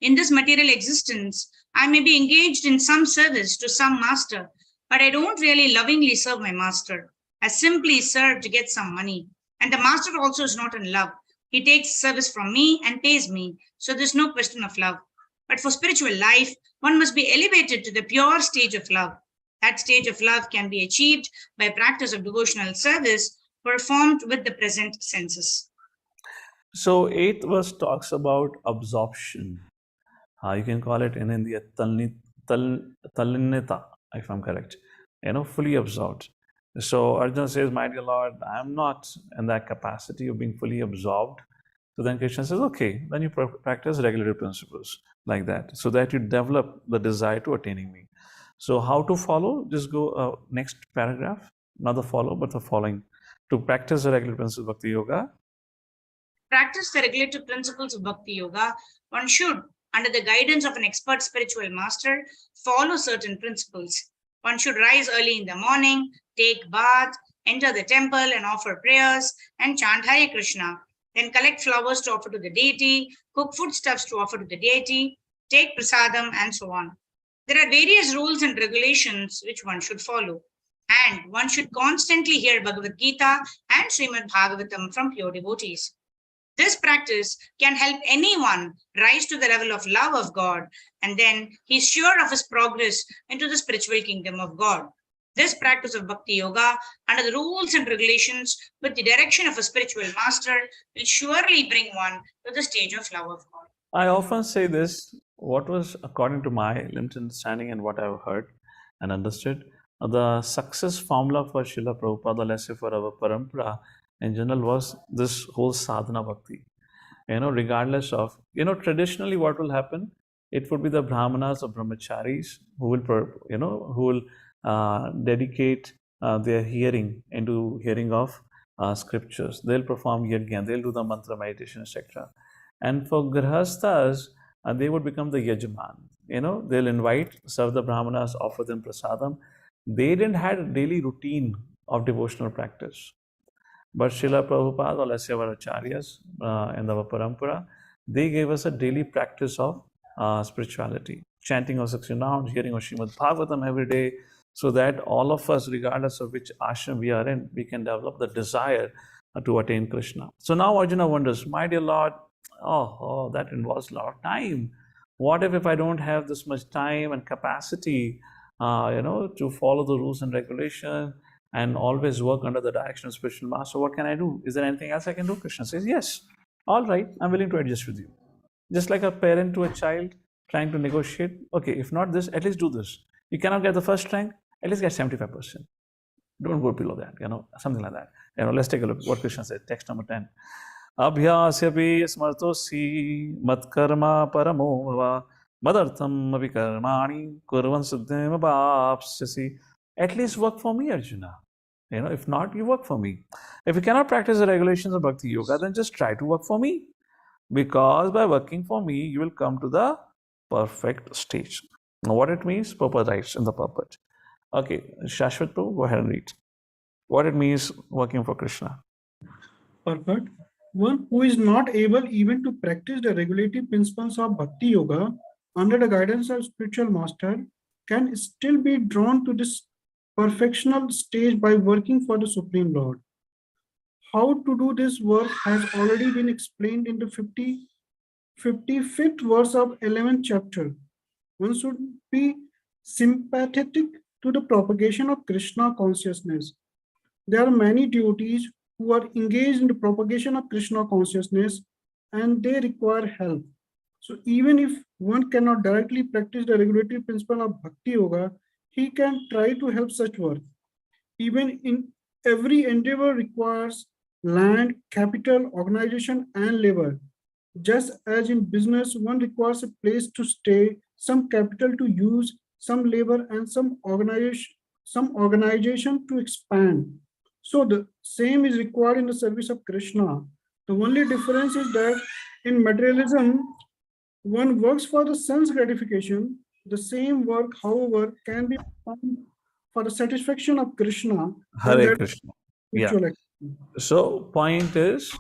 In this material existence, I may be engaged in some service to some master, but I don't really lovingly serve my master. I simply serve to get some money. And the master also is not in love. He takes service from me and pays me, so there's no question of love. But for spiritual life, one must be elevated to the pure stage of love. That stage of love can be achieved by practice of devotional service performed with the present senses. So, eighth verse talks about absorption. You can call it in India talinita, if I'm correct. Fully absorbed. So Arjuna says, "My dear Lord, I'm not in that capacity of being fully absorbed." So then Krishna says, "Okay, then you practice regulative principles like that, so that you develop the desire to attaining me." So how to follow? Just go next paragraph. Not the follow, but the following. To practice the regulative principles of Bhakti Yoga, Practice the regulative principles of Bhakti Yoga, one should, under the guidance of an expert spiritual master, follow certain principles. One should rise early in the morning, take bath, enter the temple and offer prayers, and chant Hare Krishna. Then collect flowers to offer to the deity, cook foodstuffs to offer to the deity, take prasadam, and so on. There are various rules and regulations which one should follow. And one should constantly hear Bhagavad Gita and Srimad Bhagavatam from pure devotees. This practice can help anyone rise to the level of love of God, and then he's sure of his progress into the spiritual kingdom of God. This practice of Bhakti Yoga, under the rules and regulations, with the direction of a spiritual master, will surely bring one to the stage of love of God. I often say this, what was according to my limited understanding and what I've heard and understood, the success formula for Srila Prabhupada, let's say for our parampara in general, was this whole sadhana bhakti. Regardless of, traditionally what will happen, it would be the brahmanas or brahmacharis who will dedicate their hearing into hearing of scriptures. They'll perform yajna, they'll do the mantra meditation, etc. And for grihasthas, they would become the yajman. They'll invite, serve the brahmanas, offer them prasadam. They didn't have a daily routine of devotional practice. But Srila Prabhupada or let's say our acharyas in our parampara, they gave us a daily practice of spirituality, chanting of 16 rounds, hearing of Srimad Bhagavatam every day, so that all of us, regardless of which ashram we are in, we can develop the desire to attain Krishna. So now Arjuna wonders, my dear Lord, that involves a lot of time. What if I don't have this much time and capacity, to follow the rules and regulations and always work under the direction of spiritual master? What can I do? Is there anything else I can do? Krishna says, yes. All right, I'm willing to adjust with you. Just like a parent to a child trying to negotiate. Okay, if not this, at least do this. You cannot get the first rank, at least get 75%. Don't go below that, something like that. Let's take a look what Krishna said, text number 10. Abhyasyapi smartosi matkarma paramo bhava madartham avikarmani kurvan siddhim abhapsyasi. At least work for me, Arjuna. If not, you work for me. If you cannot practice the regulations of Bhakti Yoga, then just try to work for me. Because by working for me, you will come to the perfect stage. Now, what it means, Prabhupada writes in the purport. Okay, Shashwat Prabhu, go ahead and read. What it means working for Krishna. Perfect. One who is not able even to practice the regulative principles of Bhakti Yoga under the guidance of spiritual master can still be drawn to this perfectional stage by working for the Supreme Lord. How to do this work has already been explained in the 55th verse of 11th chapter. One should be sympathetic to the propagation of Krishna consciousness. There are many devotees who are engaged in the propagation of Krishna consciousness and they require help. So even if one cannot directly practice the regulative principle of Bhakti Yoga, he can try to help such work. Even in every endeavor requires land, capital, organization, and labor. Just as in business, one requires a place to stay, some capital to use, some labor, and some organization to expand. So the same is required in the service of Krishna. The only difference is that in materialism, one works for the sense gratification. The same work, however, can be performed for the satisfaction of Krishna. Hare Krishna. Yeah. So point is,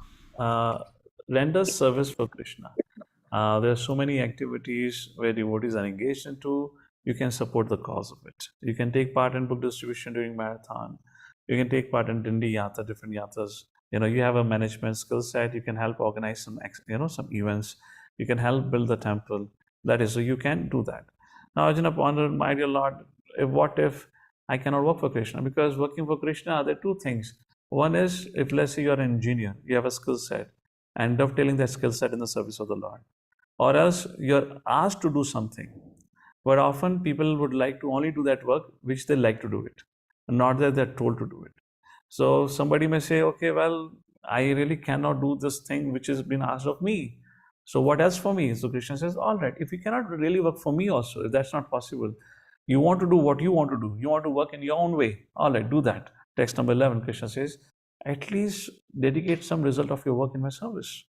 render service for Krishna. There are so many activities where devotees are engaged into. You can support the cause of it. You can take part in book distribution during marathon. You can take part in Dindi Yatra, different yatras. You have a management skill set. You can help organize some events. You can help build the temple. That is, so you can do that. Now, Arjuna pondered, my dear Lord, what if I cannot work for Krishna, because working for Krishna, there are two things. One is, if let's say you're an engineer, you have a skill set, and dovetailing that skill set in the service of the Lord. Or else you're asked to do something. But often people would like to only do that work which they like to do it, not that they're told to do it. So somebody may say, okay, well, I really cannot do this thing which has been asked of me. So what else for me? So Krishna says, all right, if you cannot really work for me also, if that's not possible, you want to do what you want to do, you want to work in your own way, all right, do that. Text number 11, Krishna says, at least dedicate some result of your work in my service.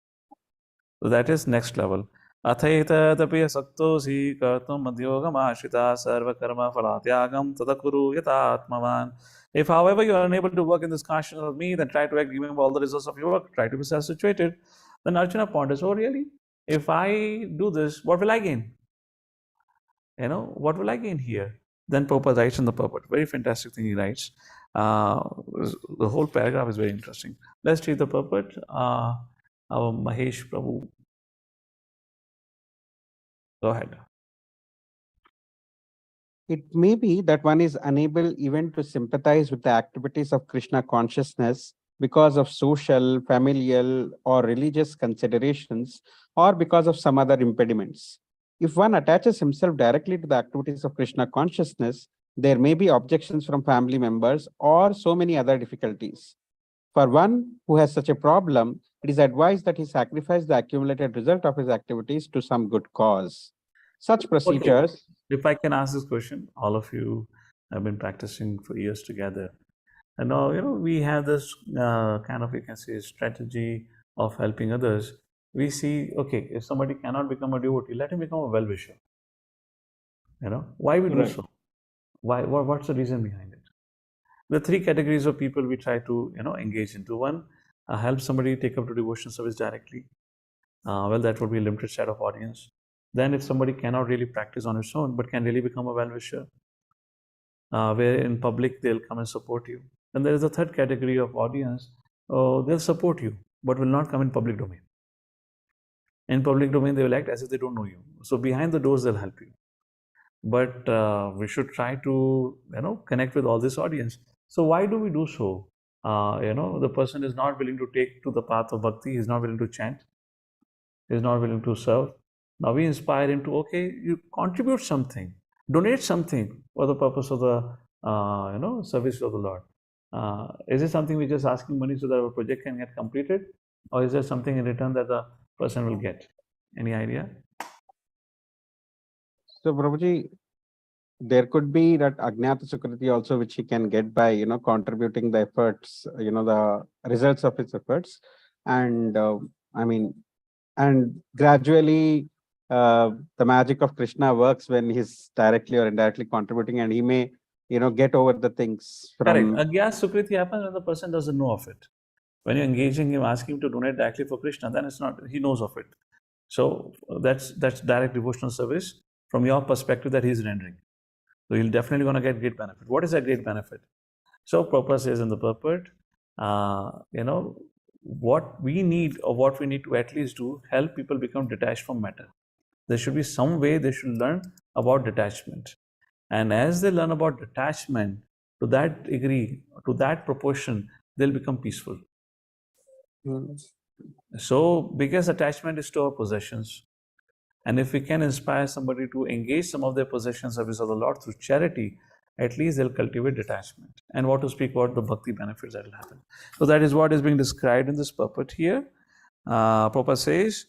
So that is next level. अथैतदपि सक्तोऽसि कर्तुं मद्योगमाश्रिता सर्वकर्मफलात्यागं तदकुरु यथात्मवान्. If, however, you are unable to work in this consciousness of me, then try to act giving all the results of your work, try to be self-situated. Then Arjuna ponders, oh really? If I do this, what will I gain? What will I gain here? Then Prabhupada writes in the purport, very fantastic thing he writes. The whole paragraph is very interesting. Let's read the purport. Our Mahesh Prabhu. Go ahead. It may be that one is unable even to sympathize with the activities of Krishna consciousness because of social, familial, or religious considerations, or because of some other impediments. If one attaches himself directly to the activities of Krishna consciousness, there may be objections from family members or so many other difficulties. For one who has such a problem, it is advised that he sacrifice the accumulated result of his activities to some good cause. Such procedures. Okay. If I can ask this question, all of you have been practicing for years together. And now, we have this kind of, you can say, strategy of helping others. We see, okay, if somebody cannot become a devotee, let him become a well-wisher. Why we do Right. so? Why? What's the reason behind it? The three categories of people we try to, engage into. One, help somebody take up to devotion service directly. Well, that would be a limited set of audience. Then if somebody cannot really practice on his own, but can really become a well-wisher, where in public they'll come and support you. Then there is a third category of audience. They'll support you, but will not come in public domain. In public domain, they will act as if they don't know you. So behind the doors, they'll help you. But we should try to, connect with all this audience. So why do we do so? The person is not willing to take to the path of bhakti. He's not willing to chant. He's not willing to serve. Now we inspire him to, okay, you contribute something, donate something for the purpose of the, service of the Lord. Is it something we're just asking money so that our project can get completed? Or is there something in return that the person will get? Any idea? So, Prabhuji, there could be that Ajnata Sukriti also, which he can get by, contributing the efforts, the results of his efforts. And and gradually, the magic of Krishna works when he's directly or indirectly contributing, and he may, get over the things from. Correct. Agyas Sukriti happens when the person doesn't know of it. When you're engaging him, asking him to donate directly for Krishna, then it's not, he knows of it. So that's direct devotional service from your perspective that he's rendering. So you're definitely going to get great benefit. What is that great benefit? So Prabhupada says in the purport, what we need to at least do, help people become detached from matter. There should be some way they should learn about detachment. And as they learn about detachment, to that degree, to that proportion, they'll become peaceful. So biggest attachment is to our possessions. And if we can inspire somebody to engage some of their possessions service of the Lord through charity, at least they'll cultivate detachment. And what to speak about the bhakti benefits that will happen. So that is what is being described in this purport here. Prabhupada says,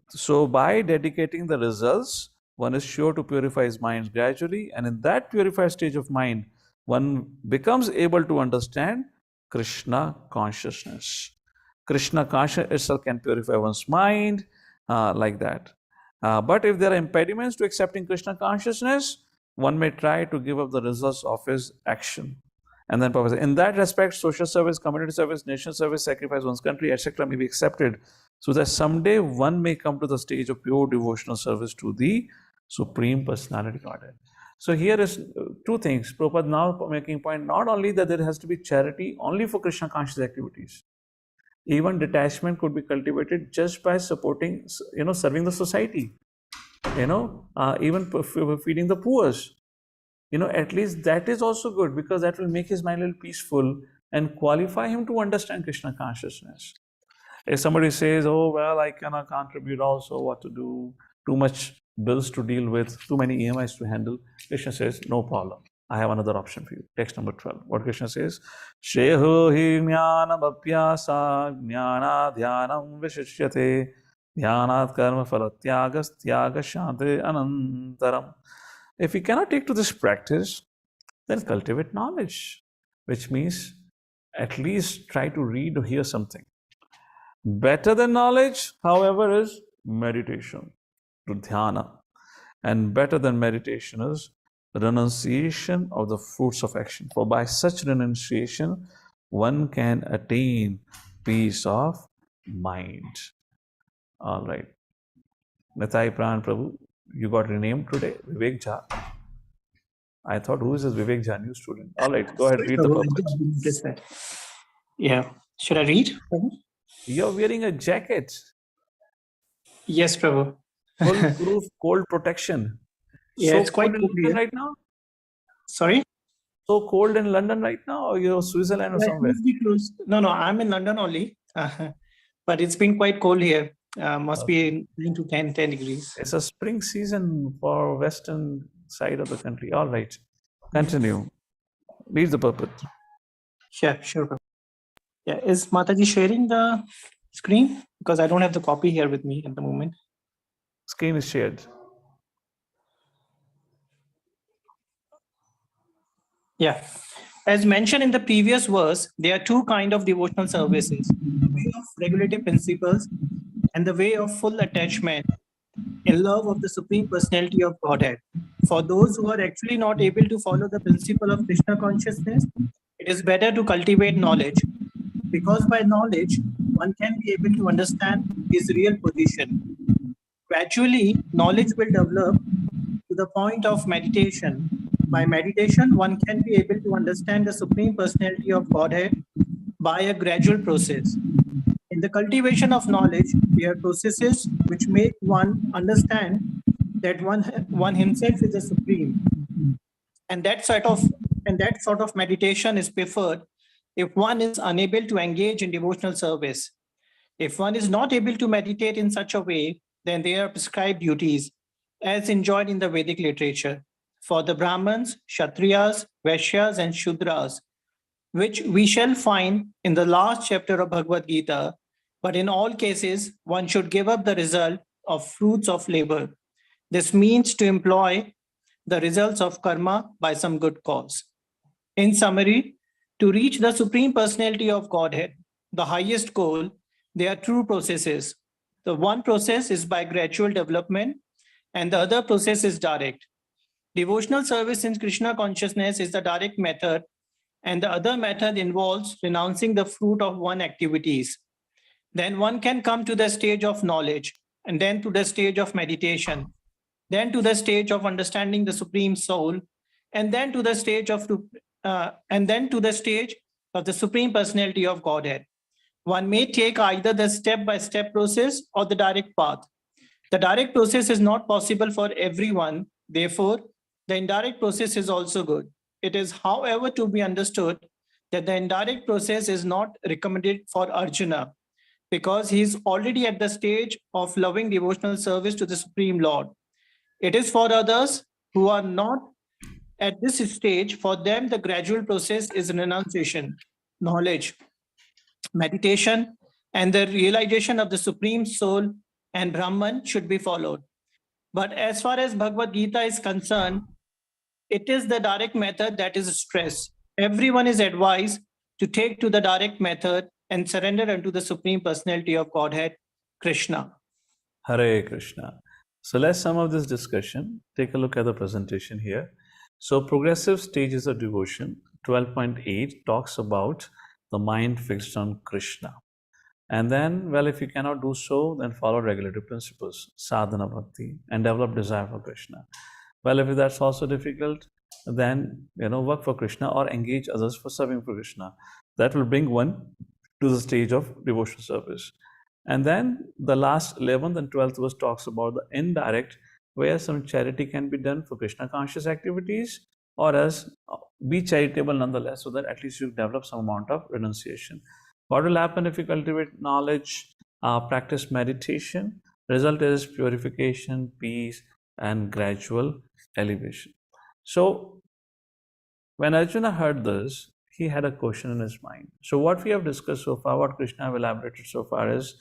so by dedicating the results, one is sure to purify his mind gradually. And in that purified stage of mind, one becomes able to understand Krishna consciousness. Krishna consciousness itself can purify one's mind like that. But if there are impediments to accepting Krishna consciousness, one may try to give up the results of his action. And then Prabhupada says, in that respect, social service, community service, nation service, sacrifice one's country, etc. may be accepted, so that someday one may come to the stage of pure devotional service to the Supreme Personality Godhead. So here is two things. Prabhupada now making point not only that there has to be charity only for Krishna conscious activities. Even detachment could be cultivated just by supporting, serving the society, even feeding the poor. at least that is also good, because that will make his mind a little peaceful and qualify him to understand Krishna consciousness. If somebody says, oh, well, I cannot contribute also, what to do, too much bills to deal with, too many EMIs to handle, Krishna says, no problem. I have another option for you. Text number 12. What Krishna says? Sheho hi jnanam abhyasa jnana dhyanam vishishyate dhyanat karma phalatyagas tyaga shanti anantaram. If you cannot take to this practice, then cultivate knowledge, which means at least try to read or hear something. Better than knowledge, however, is meditation, to dhyana. And better than meditation is renunciation of the fruits of action. For by such renunciation, one can attain peace of mind. All right. Nitai Pran Prabhu, you got renamed today, Vivek Jha. I thought, who is this Vivek Jha, new student? All right, go ahead, read the purport. Yeah. Should I read, Prabhu? You're wearing a jacket. Yes, Prabhu. Full-proof cold protection. Yeah, So it's quite cold in cold London here. right now? Sorry? So cold in London right now, or you're Switzerland or Yeah, it somewhere? must be close. No, I'm in London only. But it's been quite cold here. Must be 9 to 10 degrees. It's a spring season for western side of the country. All right, continue. Read the purport. Sure, Prabhu. Yeah, is Mataji sharing the screen? Because I don't have the copy here with me at the moment. Screen is shared. Yeah. As mentioned in the previous verse, there are two kinds of devotional services: the way of regulative principles and the way of full attachment in love of the Supreme Personality of Godhead. For those who are actually not able to follow the principle of Krishna consciousness, it is better to cultivate knowledge, because by knowledge, one can be able to understand his real position. Gradually, knowledge will develop to the point of meditation. By meditation, one can be able to understand the Supreme Personality of Godhead by a gradual process. In the cultivation of knowledge, there are processes which make one understand that one himself is the supreme, and that sort of meditation is preferred if one is unable to engage in devotional service. If one is not able to meditate in such a way, then there are prescribed duties as enjoined in the Vedic literature for the Brahmins, Kshatriyas, Vaishyas, and Shudras, which we shall find in the last chapter of Bhagavad Gita. But in all cases, one should give up the result of fruits of labor. This means to employ the results of karma by some good cause. In summary, to reach the Supreme Personality of Godhead, the highest goal, there are two processes. The one process is by gradual development, and the other process is direct. Devotional service in Krishna consciousness is the direct method, and the other method involves renouncing the fruit of one activities. Then one can come to the stage of knowledge, and then to the stage of meditation, then to the stage of understanding the Supreme Soul, and then to the stage of the Supreme Personality of Godhead. One may take either the step-by-step process or the direct path. The direct process is not possible for everyone. Therefore, the indirect process is also good. It is, however, to be understood that the indirect process is not recommended for Arjuna, because he is already at the stage of loving devotional service to the Supreme Lord. It is for others who are not at this stage. For them, the gradual process is renunciation, knowledge, meditation, and the realization of the Supreme Soul and Brahman should be followed. But as far as Bhagavad Gita is concerned, it is the direct method that is stressed. Everyone is advised to take to the direct method and surrender unto the Supreme Personality of Godhead, Krishna. Hare Krishna. So let's sum up this discussion. Take a look at the presentation here. So progressive stages of devotion, 12.8 talks about the mind fixed on Krishna. And then, well, if you cannot do so, then follow regulative principles, sadhana bhakti, and develop desire for Krishna. Well, if that's also difficult, then work for Krishna or engage others for serving for Krishna. That will bring one to the stage of devotional service. And then the last 11th and 12th verse talks about the indirect, where some charity can be done for Krishna conscious activities, or else be charitable nonetheless, so that at least you develop some amount of renunciation. What will happen if you cultivate knowledge, practice meditation? Result is purification, peace, and gradual elevation. So when Arjuna heard this, he had a question in his mind. So what we have discussed so far, what Krishna have elaborated so far is,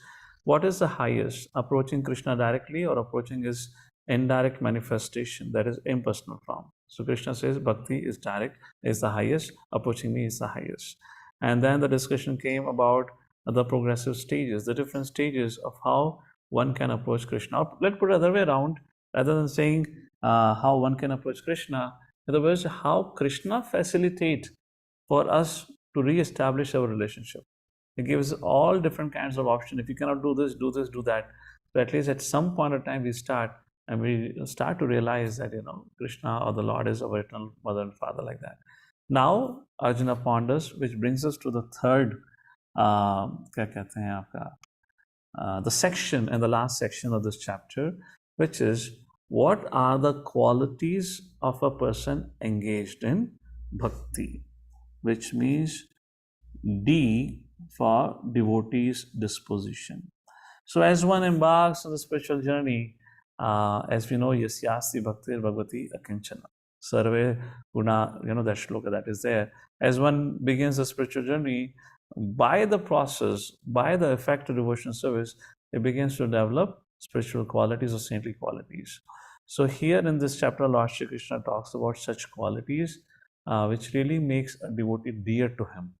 what is the highest, approaching Krishna directly or approaching his indirect manifestation, that is impersonal form. So Krishna says bhakti is direct, is the highest, approaching me is the highest. And then the discussion came about the progressive stages, the different stages of how one can approach Krishna. Or let's put it the other way around, rather than saying how one can approach Krishna, in other words, how Krishna facilitate for us to re-establish our relationship. It gives all different kinds of options. If you cannot do this, do this, do that. So at least at some point of time we start to realize that Krishna or the Lord is our eternal mother and father, like that. Now Arjuna ponders, which brings us to the third the section and the last section of this chapter, which is, what are the qualities of a person engaged in bhakti, which means D for devotee's disposition. So as one embarks on the spiritual journey, as we know, yasyasti bhaktir bhagavati akinchana sarve guna, that shloka that is there. As one begins the spiritual journey, by the process, by the effect of devotional service, it begins to develop spiritual qualities or saintly qualities. So here in this chapter, Lord Shri Krishna talks about such qualities which really makes a devotee dear to him.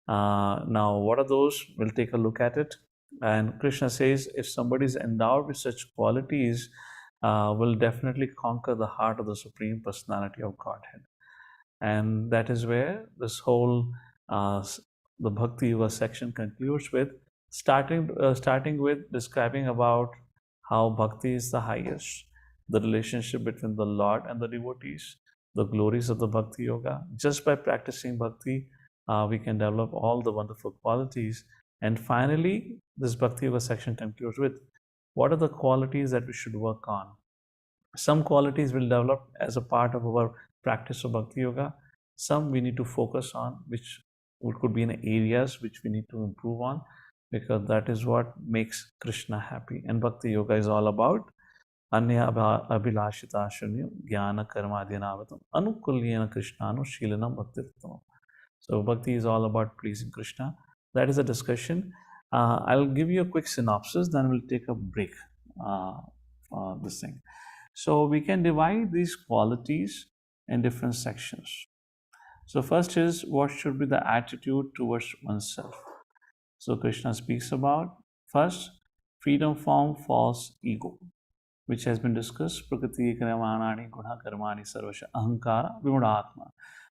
Now, what are those? We'll take a look at it. And Krishna says, if somebody is endowed with such qualities, will definitely conquer the heart of the Supreme Personality of Godhead. And that is where this whole the Bhakti Yoga section concludes with, starting with describing about how bhakti is the highest, the relationship between the Lord and the devotees, the glories of the Bhakti Yoga. Just by practicing bhakti, we can develop all the wonderful qualities. And finally, this Bhakti Yoga section concludes with, what are the qualities that we should work on? Some qualities will develop as a part of our practice of Bhakti Yoga. Some we need to focus on, which could be in areas which we need to improve on, because that is what makes Krishna happy. And Bhakti Yoga is all about Anya Abhilashita Shunyam Jnana Karmadhyanavatam Anukulyena Krishnanu Shilanam Bhaktirtamam. So Bhakti is all about pleasing Krishna. That is a discussion. I'll give you a quick synopsis, then we'll take a break for this thing. So we can divide these qualities in different sections. So first is, what should be the attitude towards oneself? So Krishna speaks about, first, freedom from false ego, which has been discussed. Prakriti Kramanani Guna Karmani Sarvasha Ahankara Vimudatma.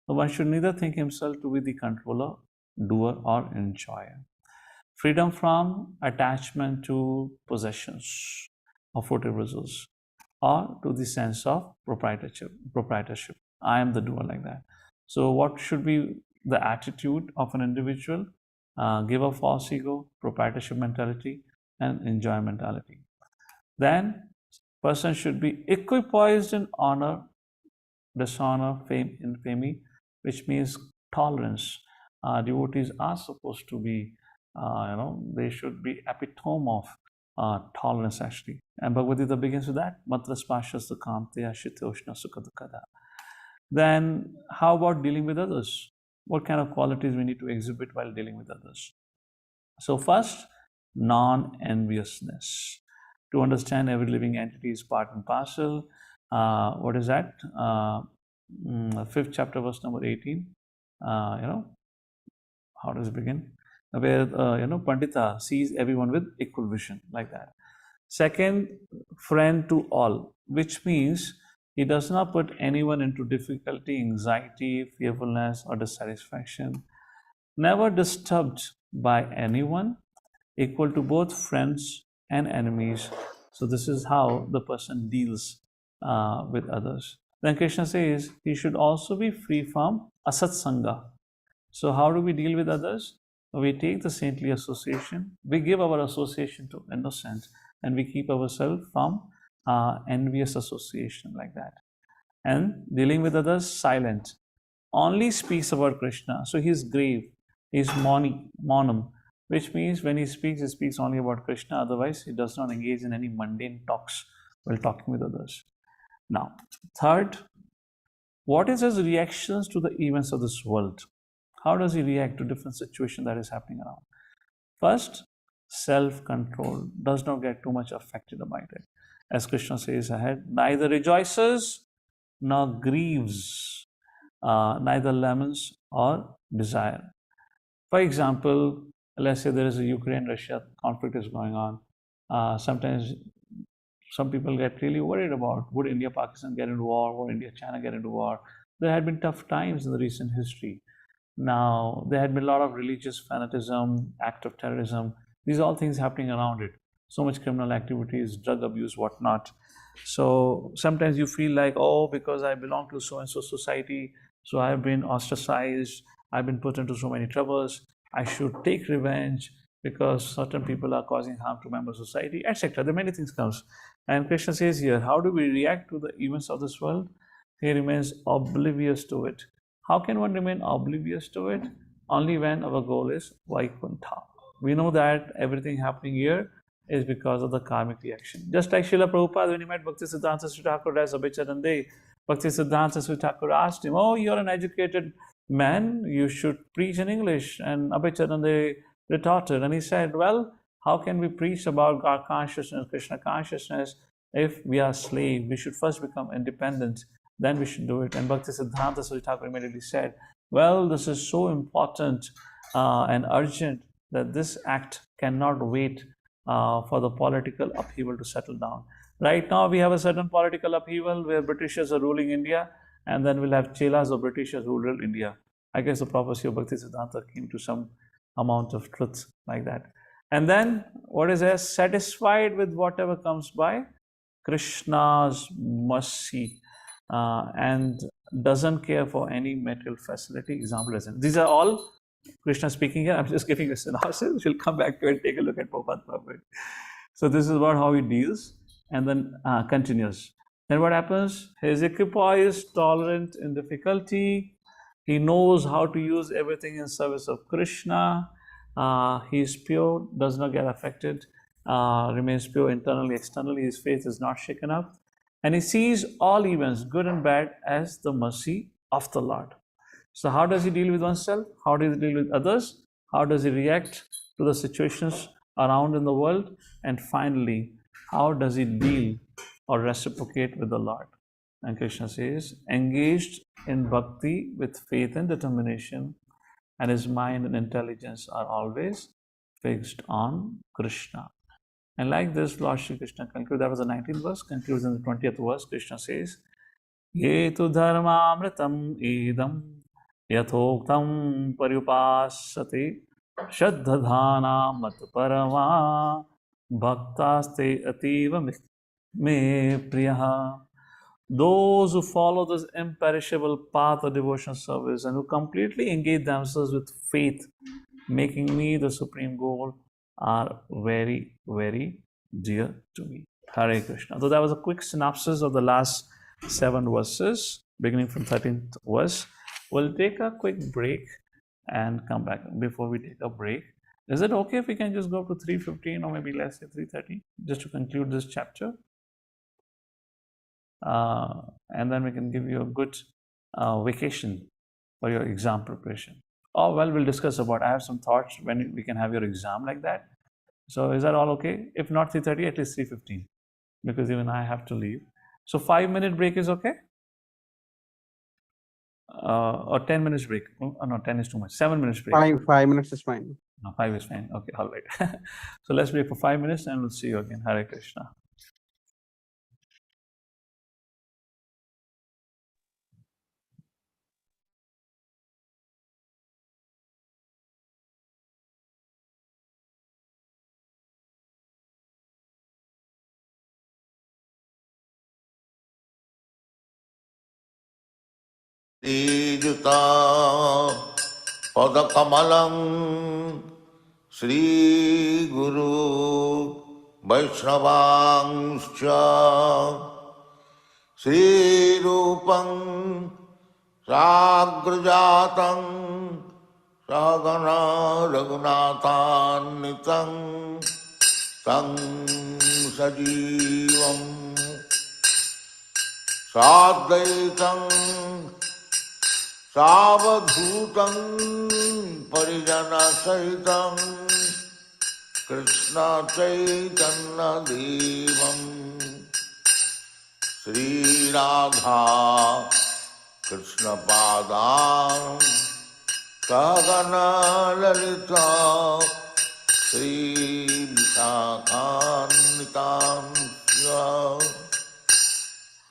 So one should neither think himself to be the controller, doer, or enjoyer. Freedom from attachment to possessions or results, or to the sense of proprietorship. I am the doer, like that. So what should be the attitude of an individual? Give up false ego, proprietorship mentality, and enjoy mentality. Then person should be equipoised in honor, dishonor, fame, infamy, which means tolerance. Devotees are supposed to be, they should be epitome of tolerance, actually. And Bhagavad Gita begins with that. Matra spashasta kamteya shitoshna sukadukada. Then how about dealing with others? What kind of qualities we need to exhibit while dealing with others? So first, non-enviousness. To understand every living entity is part and parcel. What is that? 5th chapter, verse number 18. How does it begin? Where Pandita sees everyone with equal vision, like that. Second, friend to all, which means he does not put anyone into difficulty, anxiety, fearfulness, or dissatisfaction. Never disturbed by anyone, equal to both friends and enemies. So this is how the person deals with others. Then Krishna says he should also be free from asatsanga. So how do we deal with others? We take the saintly association, we give our association to innocent, and we keep ourselves from envious association, like that. and dealing with others, silent. Only speaks about Krishna. So he's grave, he's monam, which means when he speaks only about Krishna. Otherwise, he does not engage in any mundane talks while talking with others. Now, third, what is his reactions to the events of this world? How does he react to different situations that is happening around? First, self-control, does not get too much affected by it. As Krishna says ahead, neither rejoices nor grieves, neither laments or desire. For example, let's say there is a Ukraine-Russia conflict is going on. Sometimes some people get really worried about, would India, Pakistan get into war? Would India, China get into war? There had been tough times in the recent history. Now, there had been a lot of religious fanaticism, act of terrorism. These are all things happening around it. So much criminal activities, drug abuse, whatnot. So sometimes you feel like, oh, because I belong to so-and-so society, so I've been ostracized, I've been put into so many troubles, I should take revenge because certain people are causing harm to member society, etc. There are many things comes. And Krishna says here, how do we react to the events of this world? He remains oblivious to it. How can one remain oblivious to it? Only when our goal is Vaikuntha. We know that everything happening here is because of the karmic reaction. Just like Srila Prabhupada, when he met Bhakti Siddhanta Sri Thakur as Abhicharan, Bhakti Siddhanta Sri Thakur asked him, oh, you're an educated man, you should preach in English. And Abhicharan retorted, and he said, well, how can we preach about God consciousness, Krishna consciousness, if we are slaves? We should first become independent, then we should do it. And Bhakti Siddhanta Sri Thakur immediately said, well, this is so important and urgent that this act cannot wait for the political upheaval to settle down. Right now, we have a certain political upheaval where Britishers are ruling India, and then we'll have chelas of Britishers who rule India. I guess the prophecy of Bhakti Siddhanta came to some amount of truth like that. And then, what is there? Satisfied with whatever comes by, Krishna's mercy, and doesn't care for any material facility. Example, these are all Krishna speaking here. I'm just giving a synopsis. We'll come back to it and take a look at Prabhupada. So this is about how he deals, and then continues. Then what happens? His equipoise is tolerant in difficulty. He knows how to use everything in service of Krishna. He is pure, does not get affected, remains pure internally, externally. His faith is not shaken up. And he sees all events, good and bad, as the mercy of the Lord. So how does he deal with oneself? How does he deal with others? How does he react to the situations around in the world? And finally, how does he deal or reciprocate with the Lord? And Krishna says, engaged in bhakti with faith and determination, and his mind and intelligence are always fixed on Krishna. And like this, Lord Shri Krishna concludes, that was the 19th verse, concludes in the 20th verse. Krishna says, Ye tu dharmamritam idam yathoktam paryupasate shaddhadhana matparama bhaktaste ativa me priyaha. Those who follow this imperishable path of devotional service and who completely engage themselves with faith, making me the supreme goal, are very, very dear to me. Hare Krishna. So that was a quick synopsis of the last 7 verses, beginning from 13th verse. We'll take a quick break and come back. Before we take a break, is it okay if we can just go to 3:15 or maybe let's say 3:30 just to conclude this chapter? And then we can give you a good vacation for your exam preparation. Oh, well, we'll discuss about, I have some thoughts when we can have your exam like that. So is that all okay? If not 3:30, at least 3:15, because even I have to leave. So 5-minute break is okay? Or 10 minutes break? Oh, no, 10 is too much. 7 minutes break. 5 minutes is fine. No, 5 is fine. Okay, all right. So let's break for 5 minutes and we'll see you again. Hare Krishna. श्रीयुता पदकमलं Shri Guru वैष्णवांश्च Sri Rupam Sagrajatam Sagana Raghunathannitam Tang Sajivam Sadvaitam Savadhutam Parijana Sahitam Krishna Chaitanya Devam Sri Radha Krishna Padam Sagana Lalita Sri Vishakanitam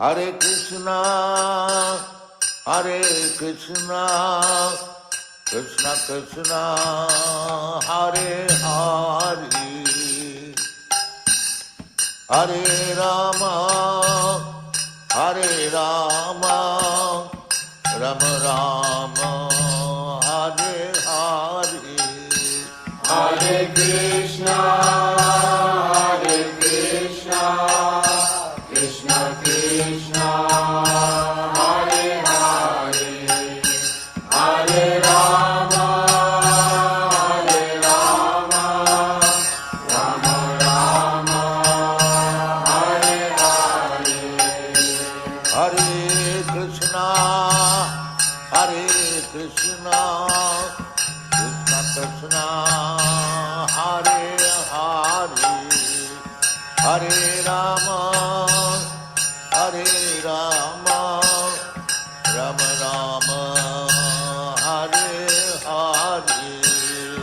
Hare Krishna Krishna Krishna Hare Hare Hare Rama Rama Rama Hare Hare Hare Krishna Krishna Krishna Hare Hare Hare Rama Rama Rama Hare Hare Hare Krishna Krishna Krishna Hare Hare Hare Rama Rama Rama Hare Hare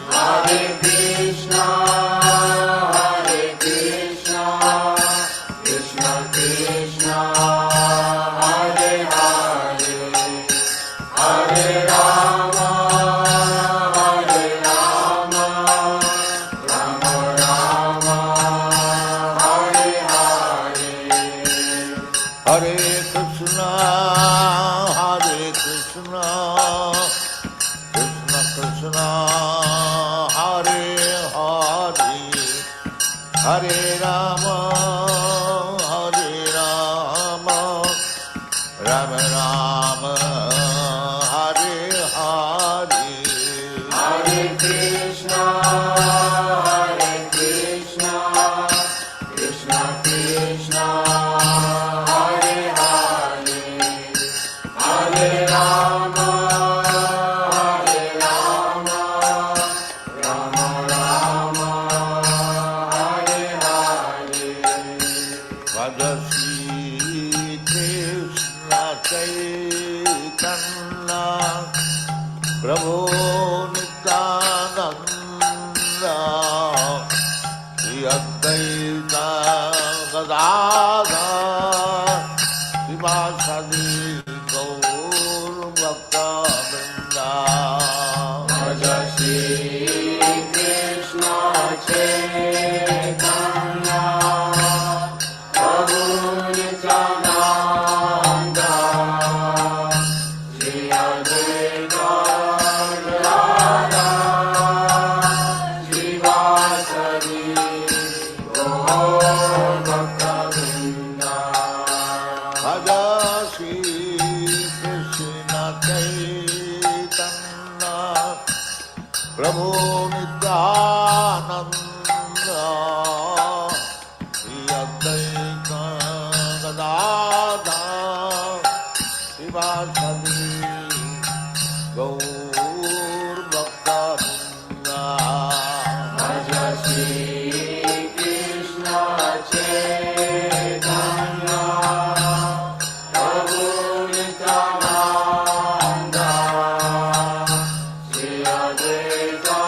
Hare Krishna Krishna Krishna Hare Hare Hare Rama Rama Rama Hare Hare Hare Krishna Krishna Krishna Hare Hare Hare Rama Rama Rama Hare Hare Hare Krishna Krishna Krishna Hare Hare Hare Rama Rama Rama Hare Hare Bhaja Shri Krishna Chaitanya Prabhu Nityananda Shri Advaita Gadadhar Sivasadi Gaur Bhakta Vrinda Bhaja Shri Krishna Chaitanya Prabhu Nityananda Shri Advaita Gadadhar Sivasadi Gaur Bhakta Vrinda Bhaja Shri Krishna Chaitanya Prabhu Nityananda Shri Advaita Gadadhar Sivasadi Gaur Bhakta Vrinda Bhaja Shri Krishna Chaitanya Prabhu Nityananda Shri Advaita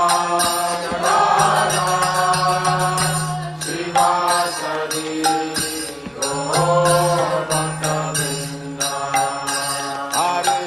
Gadadhar Sivasadi Gaur Bhakta Vrinda Hare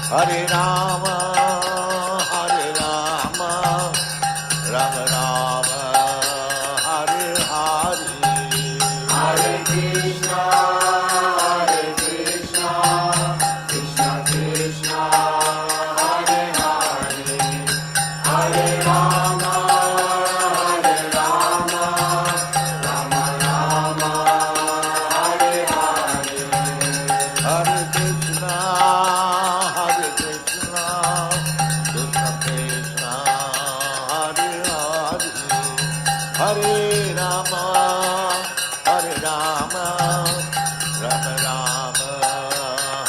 Hare Rama, Hare Rama, Rama Rama, Hare Hare. Hare Krishna, Krishna Krishna, Hare Hare, Hare Rama, Rama Rama, Hare Hare. Hare Krishna, Krishna Krishna, Hare Hare, Hare Rama, Rama Rama,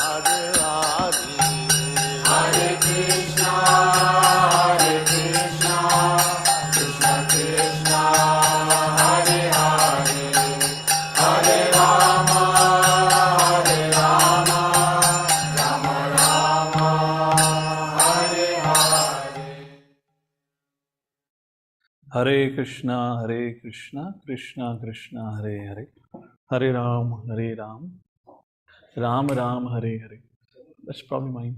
Hare Hare. Hare Krishna, Krishna Krishna, Hare Hare, Hare Rama, Rama Rama, Hare Hare. Hare Krishna, Krishna Krishna, Hare Hare. Hare Ram, Ram Ram, Hare Hare. That's probably mine.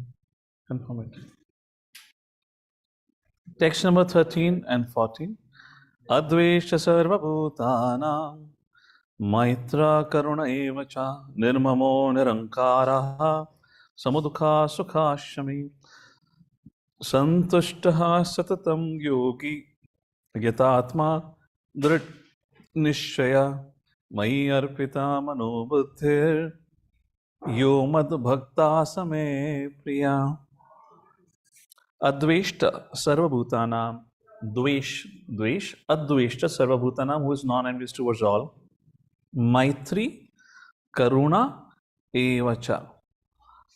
Confirm it. Text number 13 and 14. Advesha sarva bhutanam maitra karuna evacha nirmamo nirankaraha samudukha sukhashami santushtaha satatam yogi yatatma drit nishya mai arpita manobuddhir yo mad bhakta same priya. Adveshta sarvabhutanam, dvesh, adveshta sarvabhutanam, who is non-envious towards all. Maitri, karuna, evacha.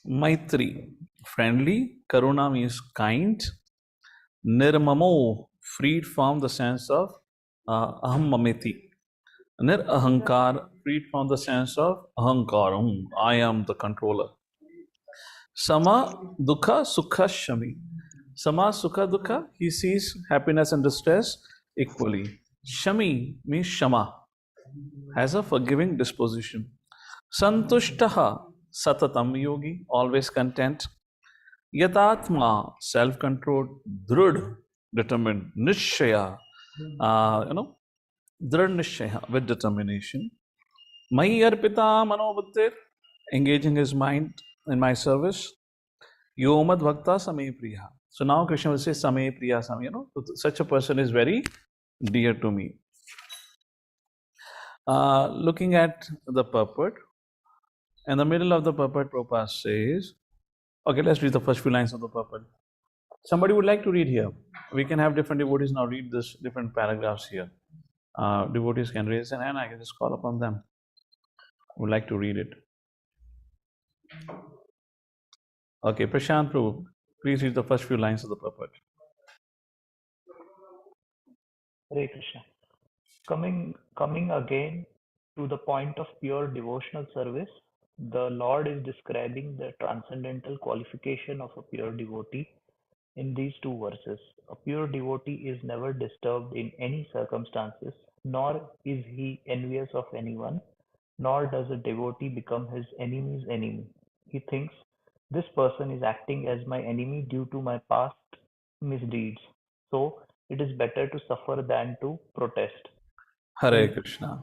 Maitri, friendly. Karuna means kind. Nirmamo, freed from the sense of aham mameti. Nir ahankar, freed from the sense of ahankaram, I am the controller. Sama dukha sukha shami. Sama sukha dukha, he sees happiness and distress equally. Shami means shama, has a forgiving disposition. Santushtaha, satatam yogi, always content. Yatatma, self-controlled. Dhrud, determined. Nishaya, dhrud nishaya, with determination. Mai arpita manobuddhir, engaging his mind in my service. Yomad bhakta same priya. So now Krishna will say same priya, same, such a person is very dear to me. Looking at the purport, in the middle of the purport, Prabhupada says, okay, let's read the first few lines of the purport. Somebody would like to read here. We can have different devotees now read this different paragraphs here. Devotees can raise an hand, I can just call upon them. Would like to read it. Okay, Prashant Prabhu, please read the first few lines of the purport. Hare Krishna. Coming again to the point of pure devotional service, the Lord is describing the transcendental qualification of a pure devotee in these two verses. A pure devotee is never disturbed in any circumstances, nor is he envious of anyone, nor does a devotee become his enemy's enemy. He thinks, this person is acting as my enemy due to my past misdeeds. So it is better to suffer than to protest. Hare Krishna.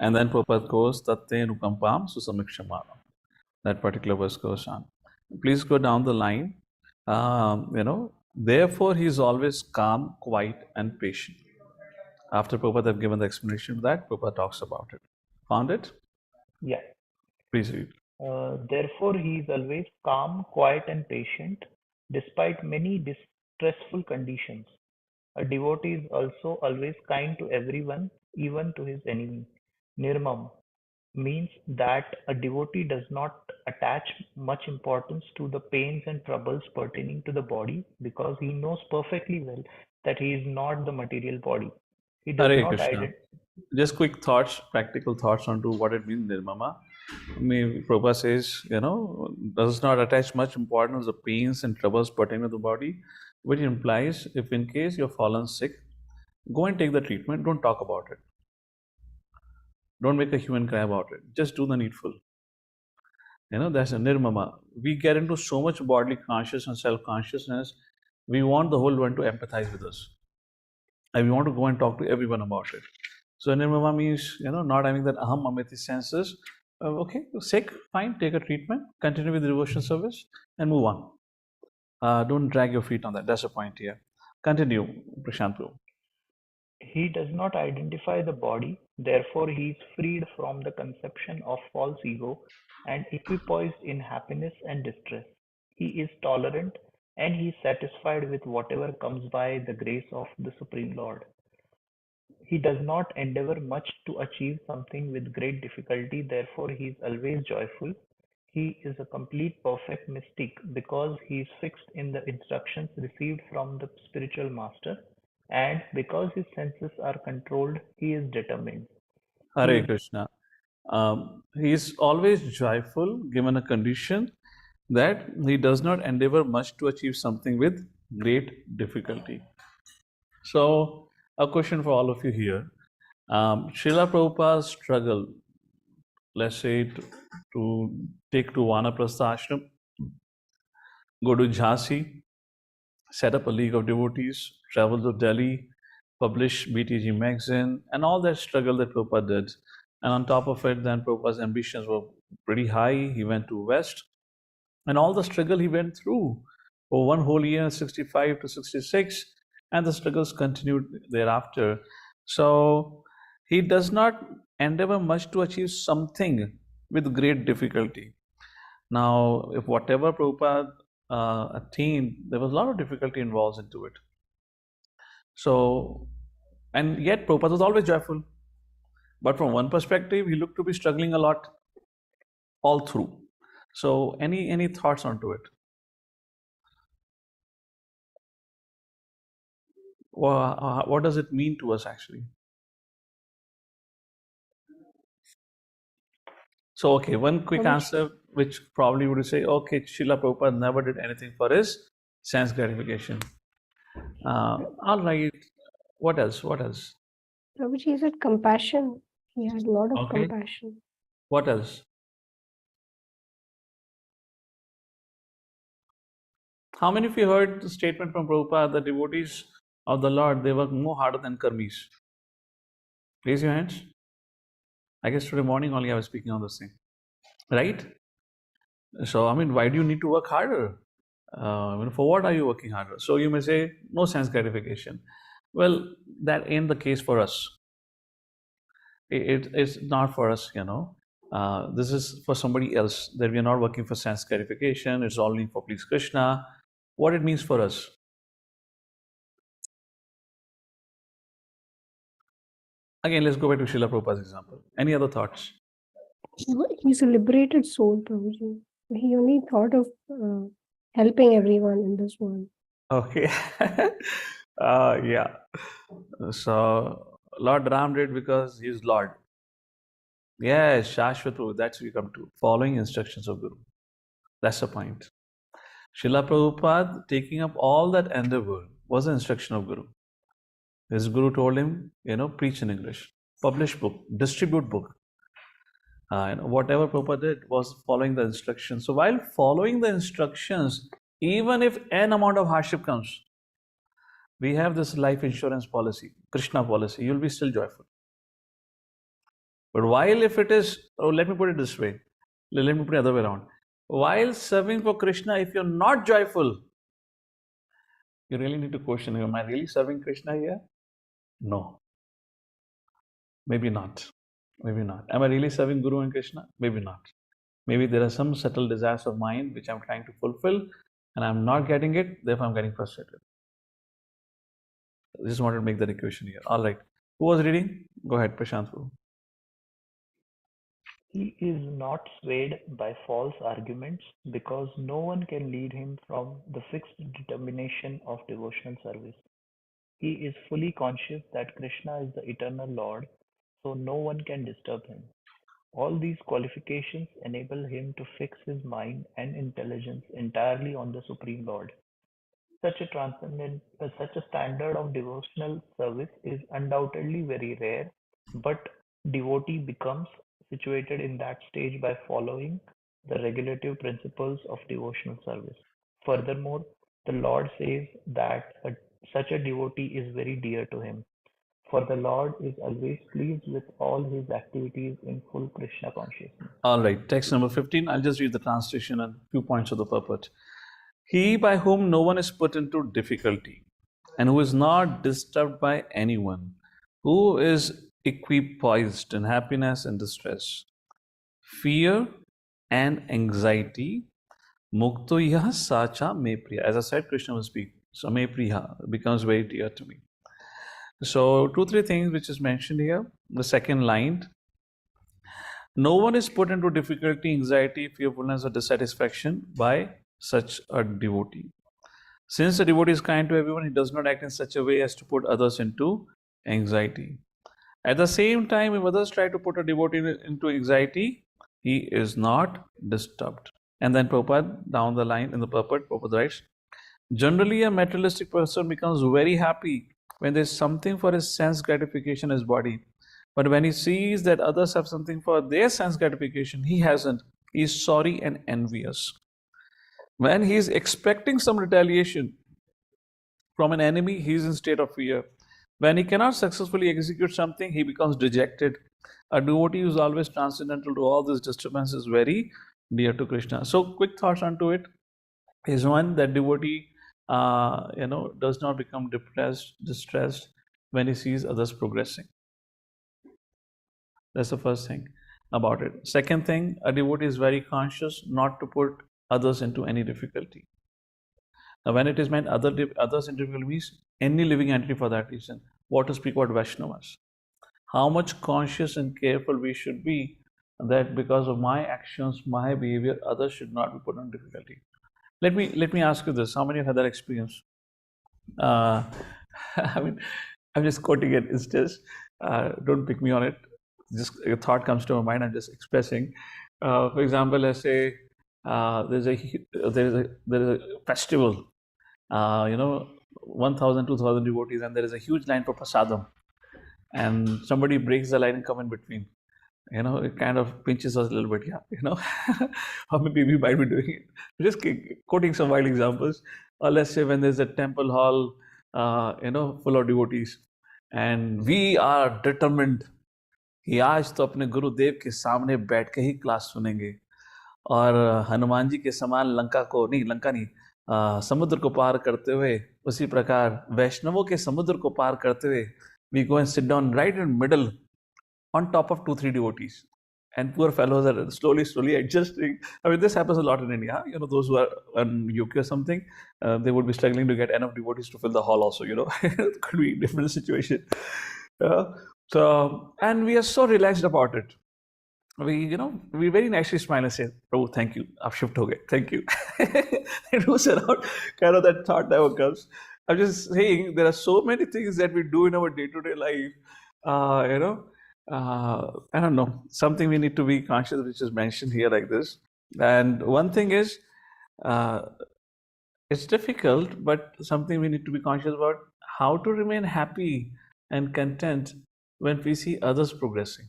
And then Prabhupada goes, Tatte Nukampam Susamikshamana. That particular verse goes on. Please go down the line. Therefore he is always calm, quiet, and patient. After Prabhupada have given the explanation of that, Prabhupada talks about it. Found it? Yeah. Please read. Therefore, he is always calm, quiet, and patient, despite many distressful conditions. A devotee is also always kind to everyone, even to his enemy. Nirmam means that a devotee does not attach much importance to the pains and troubles pertaining to the body because he knows perfectly well that he is not the material body. He does Hare not Krishna. Just quick thoughts, practical thoughts onto what it means, Nirmama. Prabhupada says, does not attach much importance to the pains and troubles pertaining to the body, which implies if in case you're fallen sick, go and take the treatment, don't talk about it. Don't make a human cry about it. Just do the needful. That's a nirmama. We get into so much bodily conscious and self-consciousness. We want the whole world to empathize with us. And we want to go and talk to everyone about it. So nirmama means, not having that aham amiti senses. Okay, sick, fine, take a treatment, continue with the devotion service, and move on. Don't drag your feet on that. That's the point here. Continue, Prashant. He does not identify the body, therefore he is freed from the conception of false ego and equipoised in happiness and distress. He is tolerant and he is satisfied with whatever comes by the grace of the Supreme Lord. He does not endeavor much to achieve something with great difficulty, therefore he is always joyful. He is a complete perfect mystic because he is fixed in the instructions received from the spiritual master, and because his senses are controlled, he is determined. Hare He Krishna. He is always joyful given a condition that he does not endeavor much to achieve something with great difficulty. So, a question for all of you here. Srila Prabhupada's struggle, let's say, to take to Vanaprastha ashram, go to Jhansi, set up a league of devotees, travel to Delhi, publish BTG magazine, and all that struggle that Prabhupada did. And on top of it, then Prabhupada's ambitions were pretty high. He went to West, and all the struggle he went through for one whole year, 65 to 66, and the struggles continued thereafter. So he does not endeavor much to achieve something with great difficulty. Now, if whatever Prabhupada attained, there was a lot of difficulty involved into it. So, and yet Prabhupada was always joyful. But from one perspective, he looked to be struggling a lot all through. So, any thoughts onto it? What does it mean to us actually? So, okay, one quick Prabhuji. answer, which probably would say, okay, Srila Prabhupada never did anything for his sense gratification. All right. What else? What else? Prabhuji, is it compassion? He had a lot of Okay. compassion. What else? How many of you heard the statement from Prabhupada, the devotees of the Lord, they work more harder than karmis? Raise your hands. I guess today morning only I was speaking on this thing. Right? So, I mean, why do you need to work harder? For what are you working harder? So, you may say, no sense gratification. Well, that ain't the case for us. It's not for us, This is for somebody else, that we are not working for sense gratification. It's only for please Krishna. What it means for us. Again, let's go back to Srila Prabhupada's example. Any other thoughts? He's a liberated soul, Prabhuji. He only thought of helping everyone in this world. Okay. Yeah. So, Lord Ram did because he's Lord. Yes, Shashwat Prabhu, that's what we come to. Following instructions of Guru. That's the point. Srila Prabhupada taking up all that endeavor was an instruction of Guru. His Guru told him, preach in English, publish book, distribute book. Whatever Prabhupada did was following the instructions. So while following the instructions, even if an amount of hardship comes, we have this life insurance policy, Krishna policy, you'll be still joyful. But while if it is, let me put it this way, let me put it the other way around. While serving for Krishna, if you're not joyful, you really need to question, am I really serving Krishna here? No. Maybe not. Maybe not. Am I really serving Guru and Krishna? Maybe not. Maybe there are some subtle desires of mine which I'm trying to fulfill and I'm not getting it, therefore I'm getting frustrated. I just wanted to make that equation here. All right. Who was reading? Go ahead, Prashant. He is not swayed by false arguments because no one can lead him from the fixed determination of devotional service. He is fully conscious that Krishna is the eternal Lord, so no one can disturb him. All these qualifications enable him to fix his mind and intelligence entirely on the Supreme Lord. Such a standard of devotional service is undoubtedly very rare, but devotee becomes situated in that stage by following the regulative principles of devotional service. Furthermore, the Lord says that such a devotee is very dear to him, for the Lord is always pleased with all his activities in full Krishna consciousness. All right, text number 15. I'll just read the translation and few points of the purport. He by whom no one is put into difficulty, and who is not disturbed by anyone, who is equipoised in happiness and distress, fear and anxiety, mukto yah sacha me priya. As I said, Krishna will speak. So me priya becomes very dear to me. So 2-3 things which is mentioned here. The second line, no one is put into difficulty, anxiety, fearfulness, or dissatisfaction by such a devotee. Since the devotee is kind to everyone, he does not act in such a way as to put others into anxiety. At the same time, if others try to put a devotee into anxiety, he is not disturbed. And then Prabhupada, down the line in the purport, Prabhupada writes, generally a materialistic person becomes very happy when there is something for his sense gratification in his body. But when he sees that others have something for their sense gratification, he hasn't. He is sorry and envious. When he is expecting some retaliation from an enemy, he is in state of fear. When he cannot successfully execute something, he becomes dejected. A devotee who is always transcendental to all this disturbance is very dear to Krishna. So, quick thoughts onto it is one, that devotee does not become depressed, distressed when he sees others progressing. That's the first thing about it. Second thing, a devotee is very conscious not to put others into any difficulty. Now, when it is meant others into difficulty means any living entity for that reason. What to speak about Vaishnavas? How much conscious and careful we should be that because of my actions, my behavior, others should not be put in difficulty. Let me ask you this: how many have had that experience? I mean, I'm just quoting an instance. Don't pick me on it. Just a thought comes to my mind. I'm just expressing. For example, let's say there's a festival. 1,000, 2,000 devotees, and there is a huge line for prasadam, and somebody breaks the line and come in between. It kind of pinches us a little bit, or maybe we might be doing it. Just quoting some wild examples. Or let's say when there's a temple hall, full of devotees, and we are determined कि आज तो अपने गुरुदेव के सामने बैठ के ही class सुनेंगे और हनुमान जी के समान लंका नहीं समुद्र को पार करते हुए, उसी प्रकार वैष्णवों के समुद्र को पार करते हुए we go and sit down right in middle on top of 2-3 devotees, and poor fellows are slowly adjusting. I mean, this happens a lot in India. Those who are on UK or something, they would be struggling to get enough devotees to fill the hall also. It could be a different situation. So, and we are so relaxed about it. We very nicely smile and say, "Prabhu, thank you. I've shift ho gaye. Thank you." It moves around. Kind of that thought never comes. I'm just saying there are so many things that we do in our day-to-day life. I don't know, something we need to be conscious, which is mentioned here like this. And one thing is, it's difficult, but something we need to be conscious about: how to remain happy and content when we see others progressing,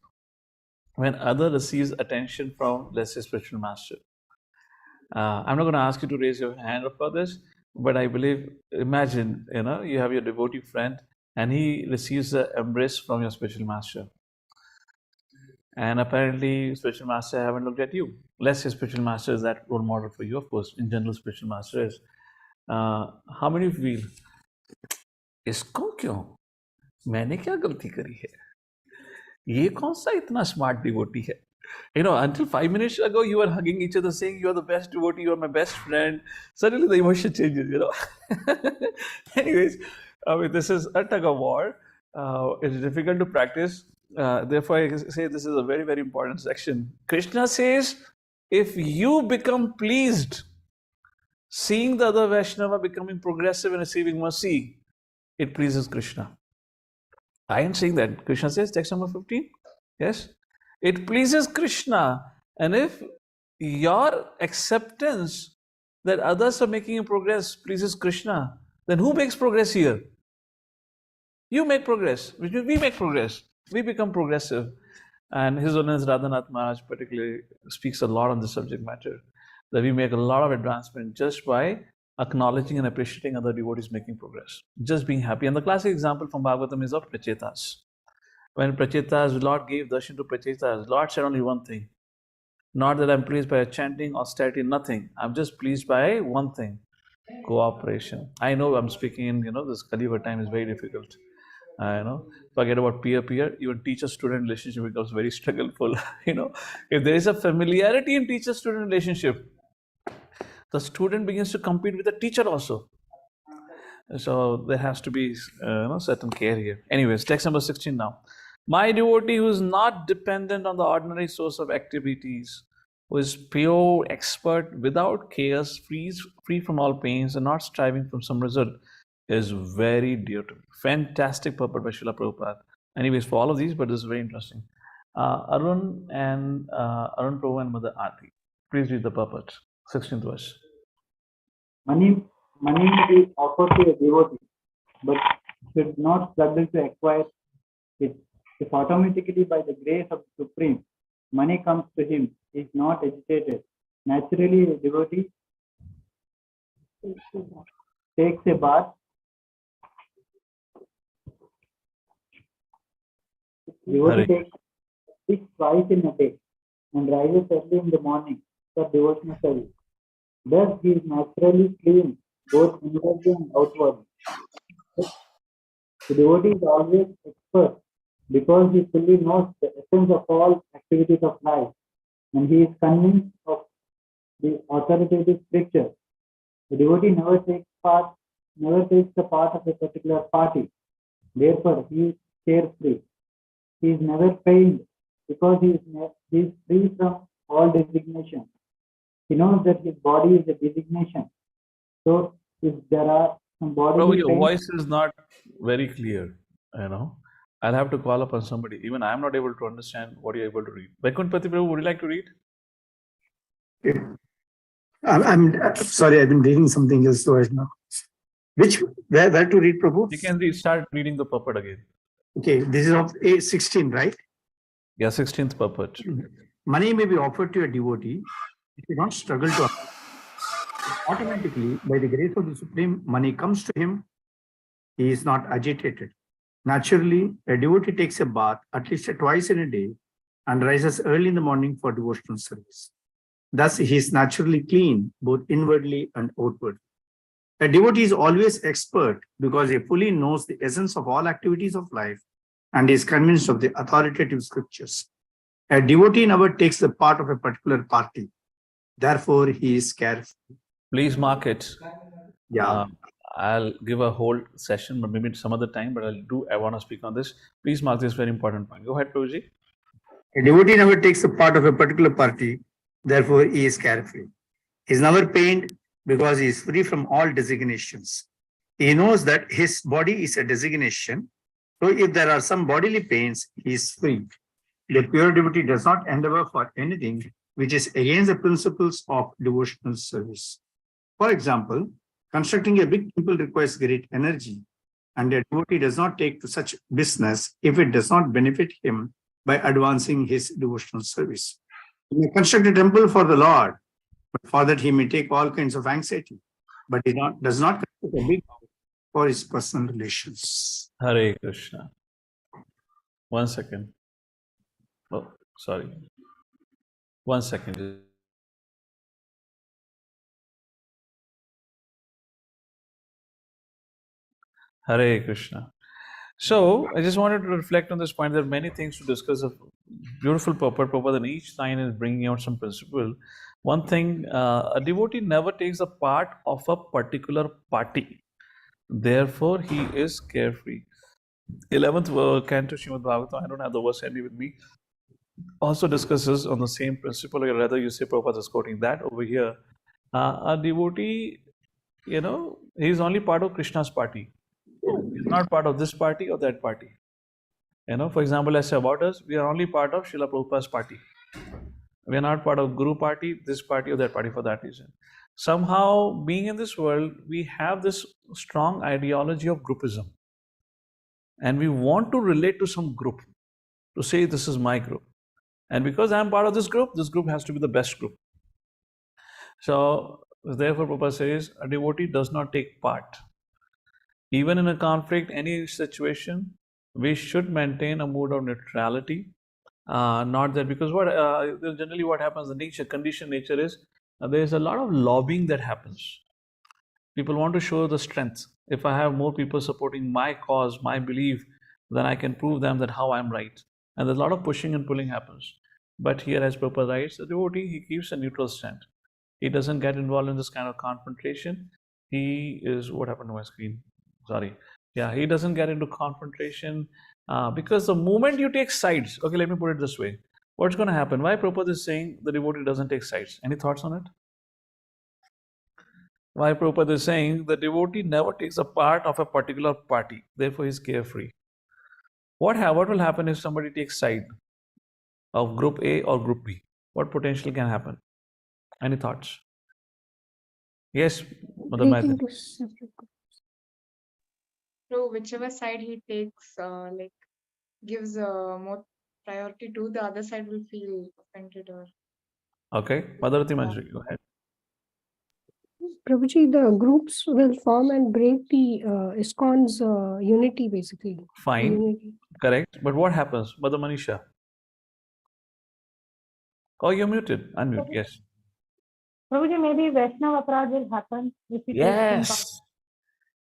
when other receives attention from, let's say, spiritual master. I'm not going to ask you to raise your hand up for this, but I believe, imagine, you have your devotee friend and he receives the embrace from your spiritual master. And apparently, spiritual master haven't looked at you. Let's say spiritual master is that role model for you. Of course, in general, spiritual master is. How many feel, इसको क्यों? मैंने क्या गलती करी है? ये कौन सा इतना smart devotee है? Until 5 minutes ago, you were hugging each other, saying, "You are the best devotee, you are my best friend." Suddenly, the emotion changes, Anyways, this is a tug of war. It's difficult to practice. Therefore, I say this is a very, very important section. Krishna says, if you become pleased seeing the other Vaishnava becoming progressive and receiving mercy, it pleases Krishna. I am saying that. Krishna says, text number 15. Yes. It pleases Krishna. And if your acceptance that others are making progress pleases Krishna, then who makes progress here? You make progress, which means we make progress. We become progressive. And His Holiness Radhanath Maharaj particularly speaks a lot on this subject matter, that we make a lot of advancement just by acknowledging and appreciating other devotees making progress, just being happy. And the classic example from Bhagavatam is of Prachetas. When Prachetas, Lord gave darshan to Prachetas, Lord said only one thing. Not that I'm pleased by chanting, austerity, nothing. I'm just pleased by one thing, cooperation. I know I'm speaking in, this Kali Yuga time is very difficult. Forget about peer-peer, even teacher-student relationship becomes very struggleful. If there is a familiarity in teacher-student relationship, the student begins to compete with the teacher also. So there has to be certain care here. Anyways, text number 16 now. My devotee who is not dependent on the ordinary source of activities, who is pure, expert, without chaos, free from all pains, and not striving from some result, is very dear to me. Fantastic purport by Srila Prabhupada. Anyways, for all of these, but this is very interesting. Arun Prabhu and Mother Aarti, please read the purport. 16th verse. Money may be offered to a devotee, but should not struggle to acquire it. If automatically by the grace of the Supreme, money comes to him, he is not agitated. Naturally, a devotee takes a bath. Devotee takes it twice in a day and rises early in the morning for devotional service. Thus, he is naturally clean, both inwardly and outwardly. The devotee is always expert because he fully knows the essence of all activities of life, and he is convinced of the authoritative scripture. The devotee never takes the part of a particular party. Therefore, he is carefree. He is never pained because he is free from all designation. He knows that his body is a designation. So, if there are some bodily Prabhu, your pains, voice is not very clear. I'll have to call upon somebody. Even I'm not able to understand what you're able to read. Vaikuntapati Prabhu, would you like to read? Okay. I'm sorry, I've been reading something else, so I know. Where to read, Prabhu? You can start reading the purport again. Okay, this is of 16, right? Yeah, 16th purport. Money may be offered to a devotee. It should not struggle to automatically, by the grace of the Supreme, money comes to him. He is not agitated. Naturally, a devotee takes a bath at least twice in a day and rises early in the morning for devotional service. Thus, he is naturally clean, both inwardly and outwardly. A devotee is always expert because he fully knows the essence of all activities of life and is convinced of the authoritative scriptures. A devotee never takes the part of a particular party. Therefore, he is careful. Please mark it. Yeah. I'll give a whole session, but maybe some other time, but I want to speak on this. Please mark this very important point. Go ahead, Prabhuji. A devotee never takes the part of a particular party. Therefore, he is carefree. He is never pained because he is free from all designations. He knows that his body is a designation. So if there are some bodily pains, he is free. The pure devotee does not endeavor for anything which is against the principles of devotional service. For example, constructing a big temple requires great energy, and a devotee does not take to such business if it does not benefit him by advancing his devotional service. He may construct a temple for the Lord, but for that he may take all kinds of anxiety, but he does not construct a big house for his personal relations. Hare Krishna. 1 second. Oh, sorry. 1 second. Hare Krishna. So I just wanted to reflect on this point. There are many things to discuss. A beautiful purport, and each line is bringing out some principle. One thing, a devotee never takes a part of a particular party. Therefore, he is carefree. 11th canto Srimad Bhagavatam, I don't have the verse handy with me, also discusses on the same principle, or rather you say Prabhupada is quoting that over here. A devotee, he's only part of Krishna's party. He's not part of this party or that party. For example, let's say about us, we are only part of Srila Prabhupada's party. We are not part of Guru party, this party or that party for that reason. Somehow, being in this world, we have this strong ideology of groupism. And we want to relate to some group, to say this is my group. And because I'm part of this group has to be the best group. So therefore, Prabhupada says a devotee does not take part. Even in a conflict, any situation, we should maintain a mood of neutrality. Not that, because generally what happens, the conditioned nature is there is a lot of lobbying that happens. People want to show the strength. If I have more people supporting my cause, my belief, then I can prove them that how I'm right. And there's a lot of pushing and pulling happens. But here, as Prabhupada writes, the devotee, he keeps a neutral stand. He doesn't get involved in this kind of confrontation. He is, what happened to my screen? Sorry. Yeah, he doesn't get into confrontation because the moment you take sides, okay, let me put it this way. What's going to happen? Why Prabhupada is saying the devotee doesn't take sides? Any thoughts on it? Why Prabhupada is saying the devotee never takes a part of a particular party, therefore he is carefree. What will happen if somebody takes side of group A or group B? What potential can happen? Any thoughts? Yes, Mother Break Maitri. into separate groups. So whichever side he takes, gives more priority to, the other side will feel offended or. Okay, Madhavati Manjari, go ahead. Prabhuji, the groups will form and break the ISKCON's unity, basically. Fine, Unity. correct. But what happens, Mother Manisha? Oh, you're muted. Unmute, yes. Prabhuji, maybe Vaishnava Aparad will happen if he takes some part. Yes.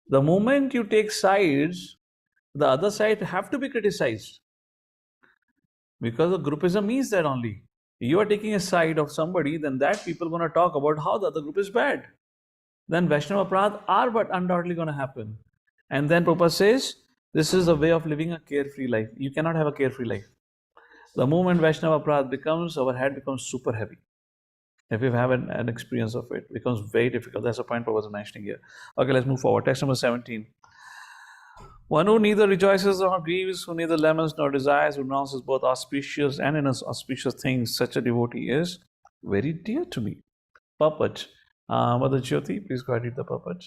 The moment you take sides, the other side have to be criticized. Because the groupism means that only. You are taking a side of somebody, then that people are going to talk about how the other group is bad. Then Vaishnava Aparad are but undoubtedly going to happen. And then Prabhupada says, this is a way of living a carefree life. You cannot have a carefree life. The moment Vaishnava Aparad becomes, our head becomes super heavy. If you have an experience of it, becomes very difficult. That's the point Prabhupada was mentioning here. Okay, let's move forward. Text number 17. One who neither rejoices nor grieves, who neither laments nor desires, who renounces both auspicious and inauspicious things, such a devotee is very dear to me. Purport. Mother Jyoti, please go ahead and read the purport.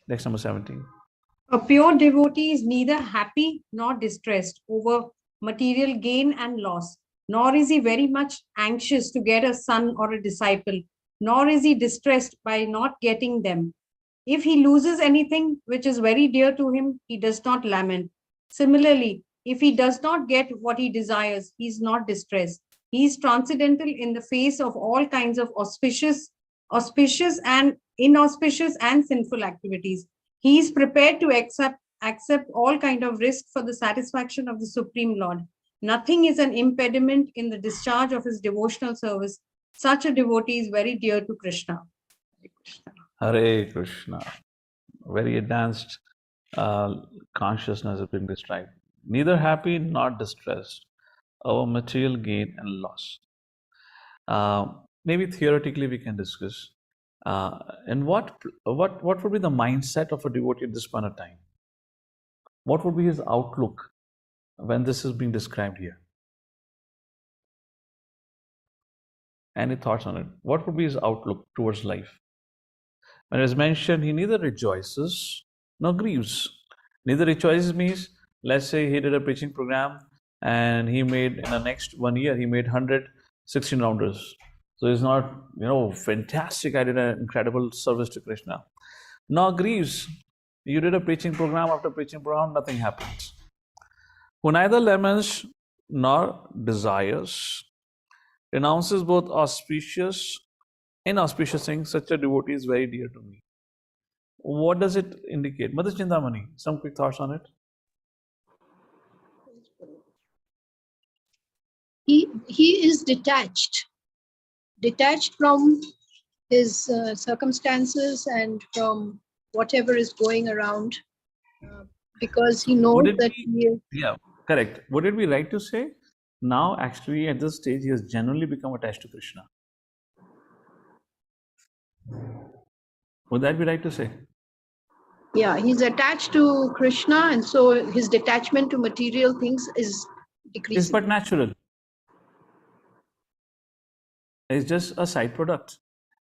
Text number 17. A pure devotee is neither happy nor distressed over material gain and loss, nor is he very much anxious to get a son or a disciple, nor is he distressed by not getting them. If he loses anything which is very dear to him, he does not lament. Similarly, if he does not get what he desires, he is not distressed. He is transcendental in the face of all kinds of auspicious and inauspicious and sinful activities. He is prepared to accept all kind of risk for the satisfaction of the Supreme Lord. Nothing is an impediment in the discharge of his devotional service. Such a devotee is very dear to Krishna. Hare Krishna. Very advanced consciousness has been described. Neither happy nor distressed over material gain and loss. Maybe theoretically we can discuss. And what would be the mindset of a devotee at this point of time? What would be his outlook when this is being described here? Any thoughts on it? What would be his outlook towards life? When it is mentioned, he neither rejoices nor grieves. Neither rejoices means, let's say he did a preaching program and he made, in the next 1 year, he made 116 rounders. So it's not, fantastic, I did an incredible service to Krishna. Nor grieves. You did a preaching program, after preaching program, nothing happens. Who neither laments nor desires, renounces both auspicious, inauspicious things, such a devotee is very dear to me. What does it indicate? Mother Chintamani, some quick thoughts on it? He is detached from his circumstances and from whatever is going around, because he knows that he is. Yeah, correct. Would it be right to say now actually at this stage he has genuinely become attached to Krishna? Would that be right to say? Yeah, he's attached to Krishna, and so his detachment to material things is decreasing. It's but natural. It's just a side product.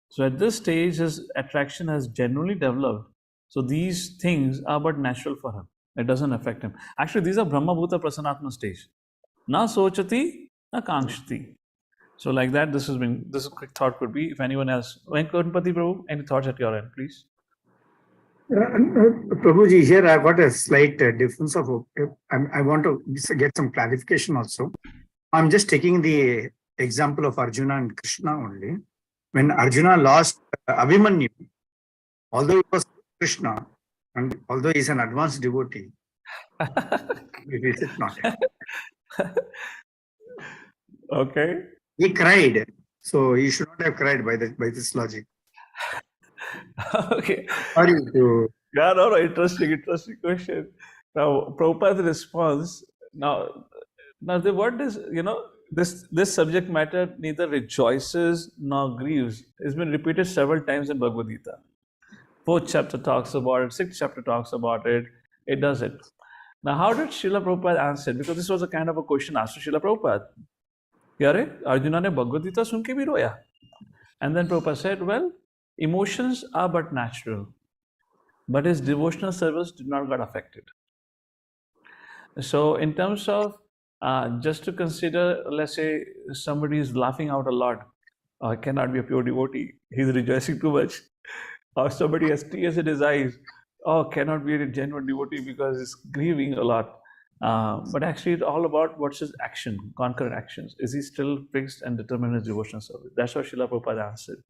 So at this stage, his attraction has genuinely developed. So these things are but natural for him. It doesn't affect him. Actually, these are Brahma Bhuta Prasanatma stage. Na sochati, na kankshati. So like that, this quick thought could be, if anyone else, Venkatpati Prabhu, any thoughts at your end, please? Prabhuji, here I've got a slight difference of, I want to get some clarification also. I'm just taking the example of Arjuna and Krishna only. When Arjuna lost Abhimanyu, although he was Krishna, and although he's an advanced devotee, is it not? Okay. He cried, so he should not have cried by this logic. Okay. Sorry to. Yeah, no, interesting question. Now, Prabhupada's response. Now the word is, this subject matter neither rejoices nor grieves. It's been repeated several times in Bhagavad Gita. 4th chapter talks about it, 6th chapter talks about it. It does it. Now, how did Srila Prabhupada answer? Because this was a kind of a question asked to Srila Prabhupada. Yare, Arjuna ne Bhagavad Gita sun ke bhi roya. And then Prabhupada said, well, emotions are but natural, but his devotional service did not get affected. So in terms of just to consider, let's say somebody is laughing out a lot, cannot be a pure devotee, he's rejoicing too much. Or somebody has tears in his eyes, cannot be a genuine devotee because he's grieving a lot. But actually it's all about what's his action, concurrent actions. Is he still fixed and determined in his devotional service? That's what Srila Prabhupada answered.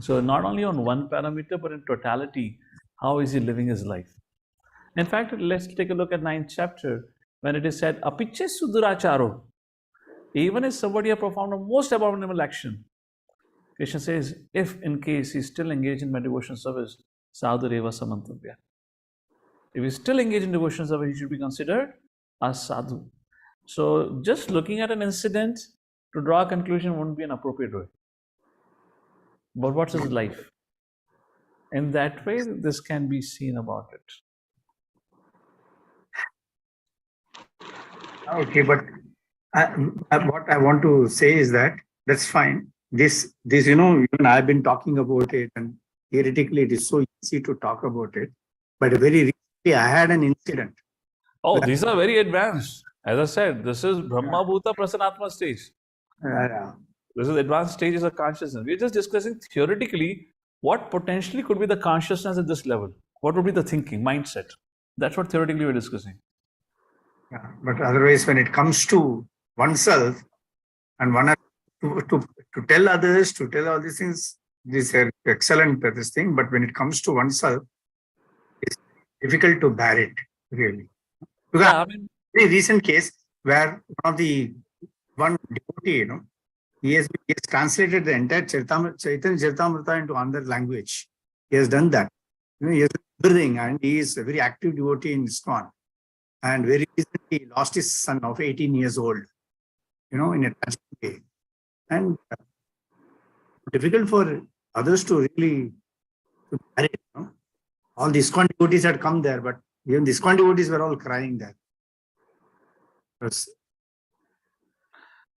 So not only on one parameter, but in totality, how is he living his life? In fact, let's take a look at 9th chapter when it is said, Apiche Suduracharo. Even if somebody has performed a most abominable action, Krishna says, if in case he's still engaged in my devotional service, Sadhureva Samantavya. If he's still engaged in devotional service, he should be considered a sadhu. So just looking at an incident to draw a conclusion wouldn't be an appropriate way. But what's his life? In that way, this can be seen about it. Okay, but what I want to say is that that's fine. This, even I've been talking about it, and theoretically it is so easy to talk about it. But very recently, I had an incident. Oh, these are very advanced. As I said, this is Brahma Bhuta Prasanatma stage. This is advanced stages of consciousness. We're just discussing theoretically what potentially could be the consciousness at this level. What would be the thinking, mindset? That's what theoretically we're discussing. Yeah, but otherwise, when it comes to oneself, and one has to tell others, to tell all these things, these are excellent, this thing, but when it comes to oneself, it's difficult to bear it, really. Because Yeah, I mean, very recent case where one devotee, he has translated the entire Chaitanya Charitamrita into another language. He has done that. He has everything, and he is a very active devotee in ISKCON. And very recently, he lost his son of 18 years old, in a tragic way. And difficult for others to really bear it. All the ISKCON devotees had come there, but even the ISKCON devotees were all crying there.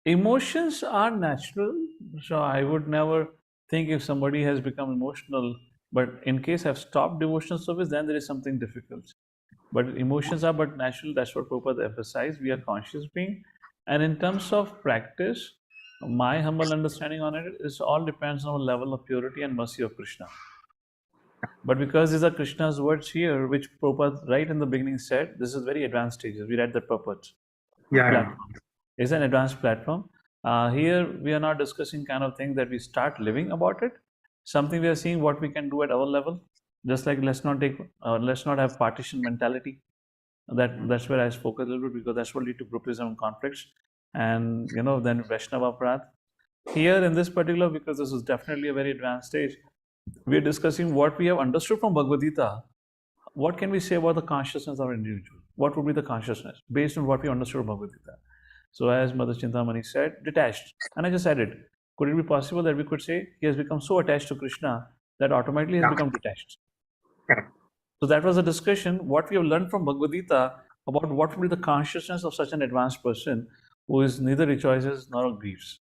Emotions are natural. So I would never think if somebody has become emotional, but in case I've stopped devotional service, then there is something difficult. But emotions are but natural. That's what Prabhupada emphasized. We are conscious being. And in terms of practice, my humble understanding on it is all depends on the level of purity and mercy of Krishna. But because these are Krishna's words here, which Prabhupada right in the beginning said, this is very advanced stages. We read that purport. Yeah. It's an advanced platform. Here we are not discussing kind of thing that we start living about it. Something we are seeing what we can do at our level. Just like let's not have partition mentality. That's where I spoke a little bit, because that's what lead to groupism and conflicts. And then Vaishnava Aparadh. Here in this particular, because this is definitely a very advanced stage, we are discussing what we have understood from Bhagavad Gita. What can we say about the consciousness of an individual? What would be the consciousness based on what we understood from Bhagavad Gita? So as Mother Chintamani said, detached. And I just added, could it be possible that we could say he has become so attached to Krishna that automatically has become detached? So that was a discussion, what we have learned from Bhagavad Gita about what would be the consciousness of such an advanced person who is neither rejoices nor grieves.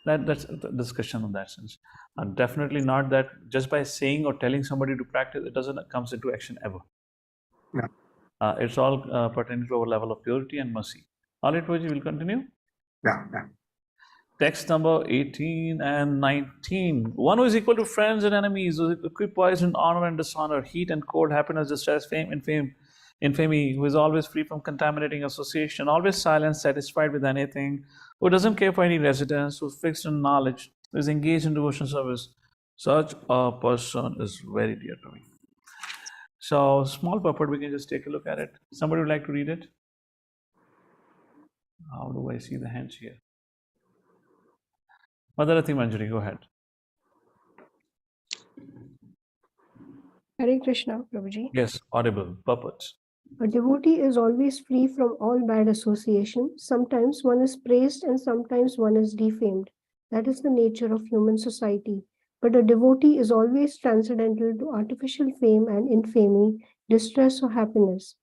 That's the discussion in that sense. And definitely not that just by saying or telling somebody to practice, it doesn't comes into action ever. It's all pertaining to our level of purity and mercy. All right, Prabhuji, we'll continue. Yeah, yeah. Text number 18 and 19. One who is equal to friends and enemies, who is equipoised in honor and dishonor, heat and cold, happiness, distress, infamy, who is always free from contaminating association, always silent, satisfied with anything, who doesn't care for any residence, who's fixed in knowledge, who is engaged in devotion service. Such a person is very dear to me. So, small purport, we can just take a look at it. Somebody would like to read it? How do I see the hands here? Madhurati Manjari, go ahead. Hare Krishna, Prabhuji. Yes, audible, purport. A devotee is always free from all bad association. Sometimes one is praised and sometimes one is defamed. That is the nature of human society. But a devotee is always transcendental to artificial fame and infamy, distress or happiness.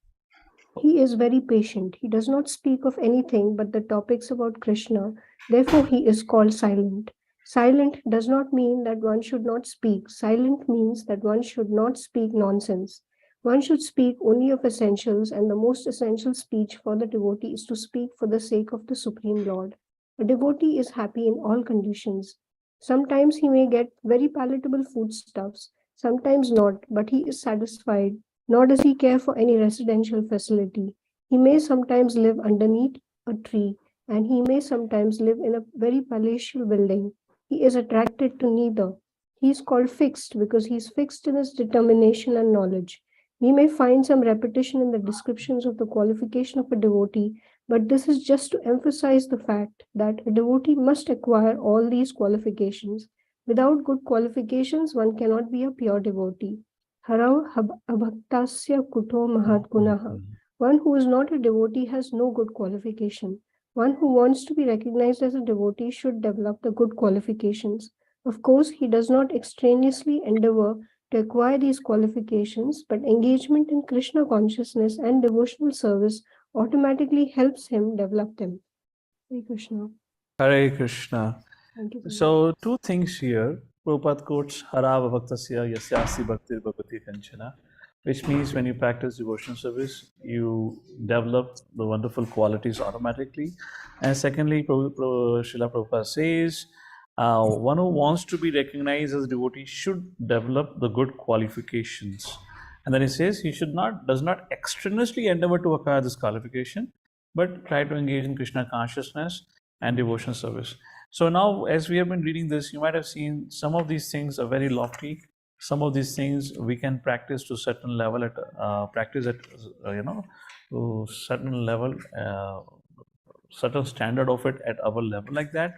He is very patient. He does not speak of anything but the topics about Krishna. Therefore, he is called silent. Silent does not mean that one should not speak. Silent means that one should not speak nonsense. One should speak only of essentials, and the most essential speech for the devotee is to speak for the sake of the Supreme Lord. A devotee is happy in all conditions. Sometimes he may get very palatable foodstuffs, sometimes not, but he is satisfied, nor does he care for any residential facility. He may sometimes live underneath a tree, and he may sometimes live in a very palatial building. He is attracted to neither. He is called fixed because he is fixed in his determination and knowledge. We may find some repetition in the descriptions of the qualification of a devotee, but this is just to emphasize the fact that a devotee must acquire all these qualifications. Without good qualifications, one cannot be a pure devotee. Harav abhaktasya kuto mahat gunaha. One who is not a devotee has no good qualification. One who wants to be recognized as a devotee should develop the good qualifications. Of course, he does not extraneously endeavor to acquire these qualifications, but engagement in Krishna consciousness and devotional service automatically helps him develop them. Hare Krishna. Hare Krishna. Thank you. So, two things here. Prabhupada quotes Harava Bhaktasya Yasyasi Bhaktir Bhagavati Kanchana, which means when you practice devotional service, you develop the wonderful qualities automatically. And secondly, Srila Prabhupada says, one who wants to be recognized as a devotee should develop the good qualifications. And then he says he does not extraneously endeavor to acquire this qualification, but try to engage in Krishna consciousness and devotional service. So now, as we have been reading this, you might have seen some of these things are very lofty. Some of these things we can practice to certain level to certain level, certain standard of it at our level like that.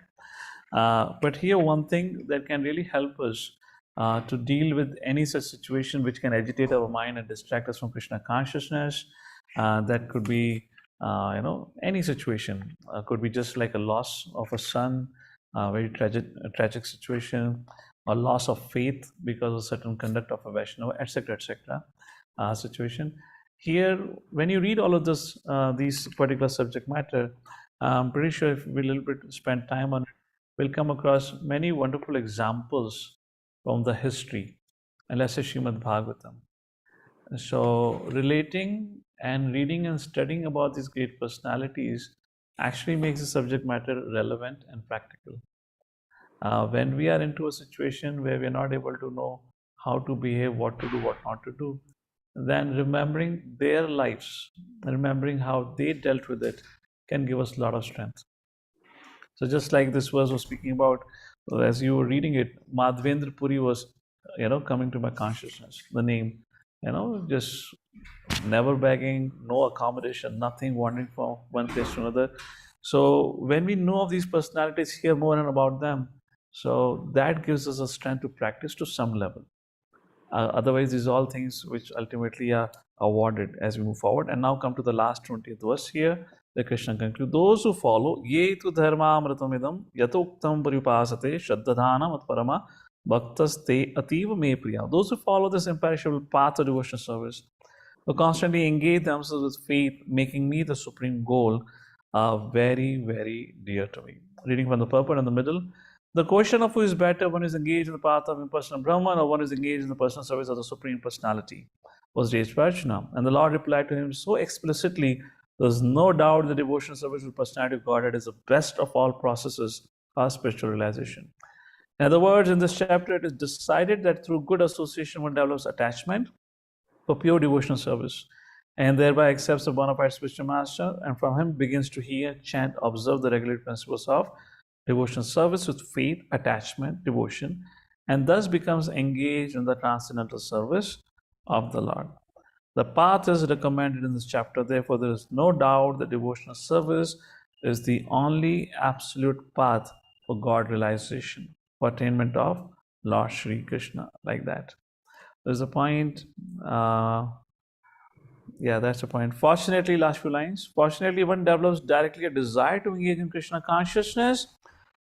But here, one thing that can really help us to deal with any such situation which can agitate our mind and distract us from Krishna consciousness, that could be, any situation. Could be just like a loss of a son, a very tragic situation, or loss of faith because of certain conduct of a Vaishnava, etc., situation. Here, when you read all of this, these particular subject matter, I'm pretty sure if we a little bit spend time on it, we'll come across many wonderful examples from the history, and let's say Srimad Bhagavatam. So, relating and reading and studying about these great personalities actually makes the subject matter relevant and practical. When we are into a situation where we are not able to know how to behave, what to do, what not to do, then remembering their lives, remembering how they dealt with it, can give us a lot of strength. So just like this verse was speaking about, as you were reading it, Madhvendra Puri was, coming to my consciousness. The name, just never begging, no accommodation, nothing, wandering from one place to another. So when we know of these personalities, hear more and about them, so that gives us a strength to practice to some level. Otherwise, these are all things which ultimately are awarded as we move forward. And now come to the last 20th verse here. The Krishna concludes, those who follow, ye tu dharmamritamidam yatoktam paripasate shaddadhanam atparama bhaktaste ativa me priya. Those who follow this imperishable path of devotional service, who constantly engage themselves with faith, making me the supreme goal, are very, very dear to me. Reading from the purport in the middle. The question of who is better, one is engaged in the path of impersonal Brahman, or one is engaged in the personal service of the Supreme Personality, was raised by Arjuna. And the Lord replied to him so explicitly There's no doubt the devotional service to personality of Godhead is the best of all processes of spiritual realization. In other words, in this chapter, it is decided that through good association one develops attachment for pure devotional service, and thereby accepts a bona fide spiritual master, and from him begins to hear, chant, observe the regulated principles of devotional service with faith, attachment, devotion, and thus becomes engaged in the transcendental service of the Lord. The path is recommended in this chapter, therefore, there is no doubt that devotional service is the only absolute path for God realization, for attainment of Lord Sri Krishna, like that. There's a point. Yeah, that's the point. Fortunately, last few lines. Fortunately, one develops directly a desire to engage in Krishna consciousness.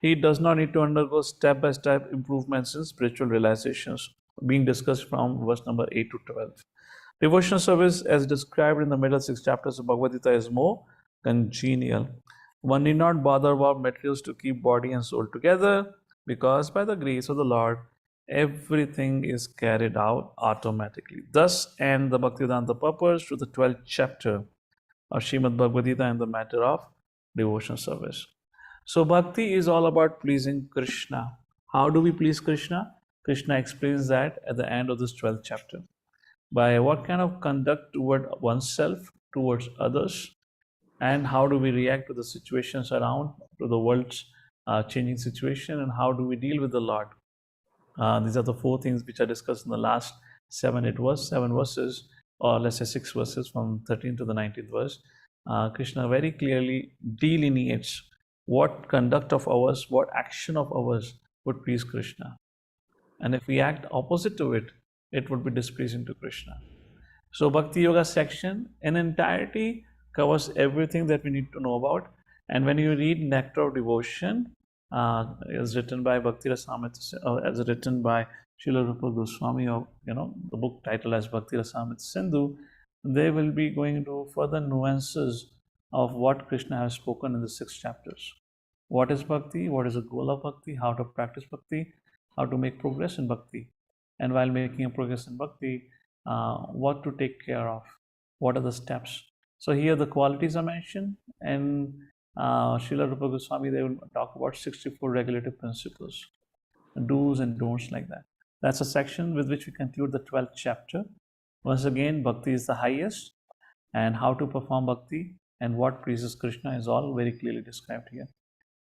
He does not need to undergo step-by-step improvements in spiritual realizations, being discussed from verse number 8 to 12. Devotional service, as described in the middle 6 chapters of Bhagavad Gita, is more congenial. One need not bother about materials to keep body and soul together, because by the grace of the Lord, everything is carried out automatically. Thus end the Bhaktivedanta purpose to the 12th chapter of Srimad Bhagavad Gita in the matter of devotional service. So bhakti is all about pleasing Krishna. How do we please Krishna? Krishna explains that at the end of this 12th chapter. By what kind of conduct toward oneself, towards others, and how do we react to the situations around, to the world's changing situation, and how do we deal with the Lord. These are the 4 things which are discussed in the last 7 verses, or let's say 6 verses from 13 to the 19th verse. Krishna very clearly delineates what conduct of ours, what action of ours would please Krishna. And if we act opposite to it, it would be displeasing to Krishna. So Bhakti Yoga section in entirety covers everything that we need to know about. And when you read Nectar of Devotion, as written by Bhakti Rasamrita, as written by Srila Rupa Goswami, or the book title as Bhakti Rasamrita Sindhu, they will be going into further nuances of what Krishna has spoken in the 6 chapters. What is bhakti? What is the goal of bhakti? How to practice bhakti? How to make progress in bhakti? And while making a progress in bhakti, what to take care of? What are the steps? So here the qualities are mentioned, and Srila Rupa Goswami, they will talk about 64 regulative principles, do's and don'ts, like that. That's a section with which we conclude the 12th chapter. Once again, bhakti is the highest, and how to perform bhakti and what pleases Krishna is all very clearly described here.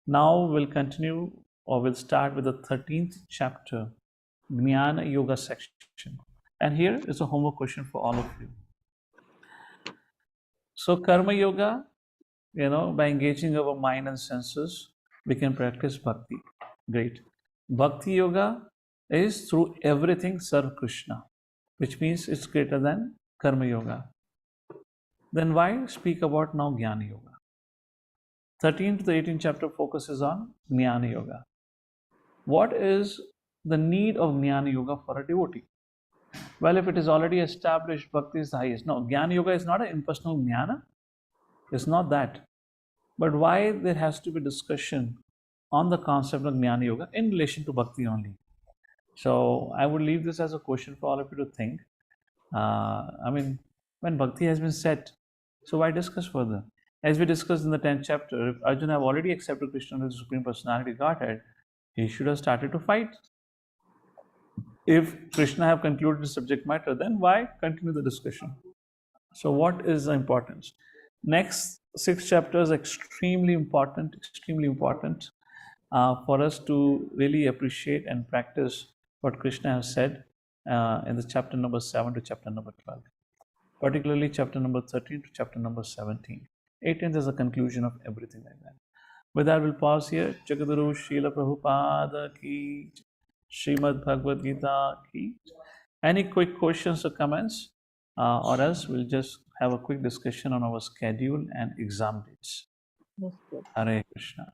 Now we'll continue, or we'll start with the 13th chapter, Jnana Yoga section. And here is a homework question for all of you. So Karma Yoga, by engaging our mind and senses, we can practice bhakti. Great. Bhakti Yoga is through everything serve Krishna, which means it's greater than Karma Yoga. Then why speak about now Jnana Yoga? 13th to the 18th chapter focuses on Jnana Yoga. What is the need of Jnana Yoga for a devotee? Well, if it is already established, bhakti is the highest. No, Jnana Yoga is not an impersonal jnana. It's not that. But why there has to be discussion on the concept of Jnana Yoga in relation to bhakti only? So I would leave this as a question for all of you to think. When bhakti has been set, so why discuss further? As we discussed in the 10th chapter, if Arjuna have already accepted Krishna as the Supreme Personality Godhead, he should have started to fight. If Krishna have concluded the subject matter, then why continue the discussion? So what is the importance? Next 6 chapters extremely important for us to really appreciate and practice what Krishna has said in the chapter number 7 to chapter number 12, particularly chapter number 13 to chapter number 17. 18th is the conclusion of everything like that. With that, we'll pause here. Jagadguru Srila Prabhupada ki, Srimad Bhagavad Gita ki. Any quick questions or comments? Or else we'll just have a quick discussion on our schedule and exam dates. Hare Krishna.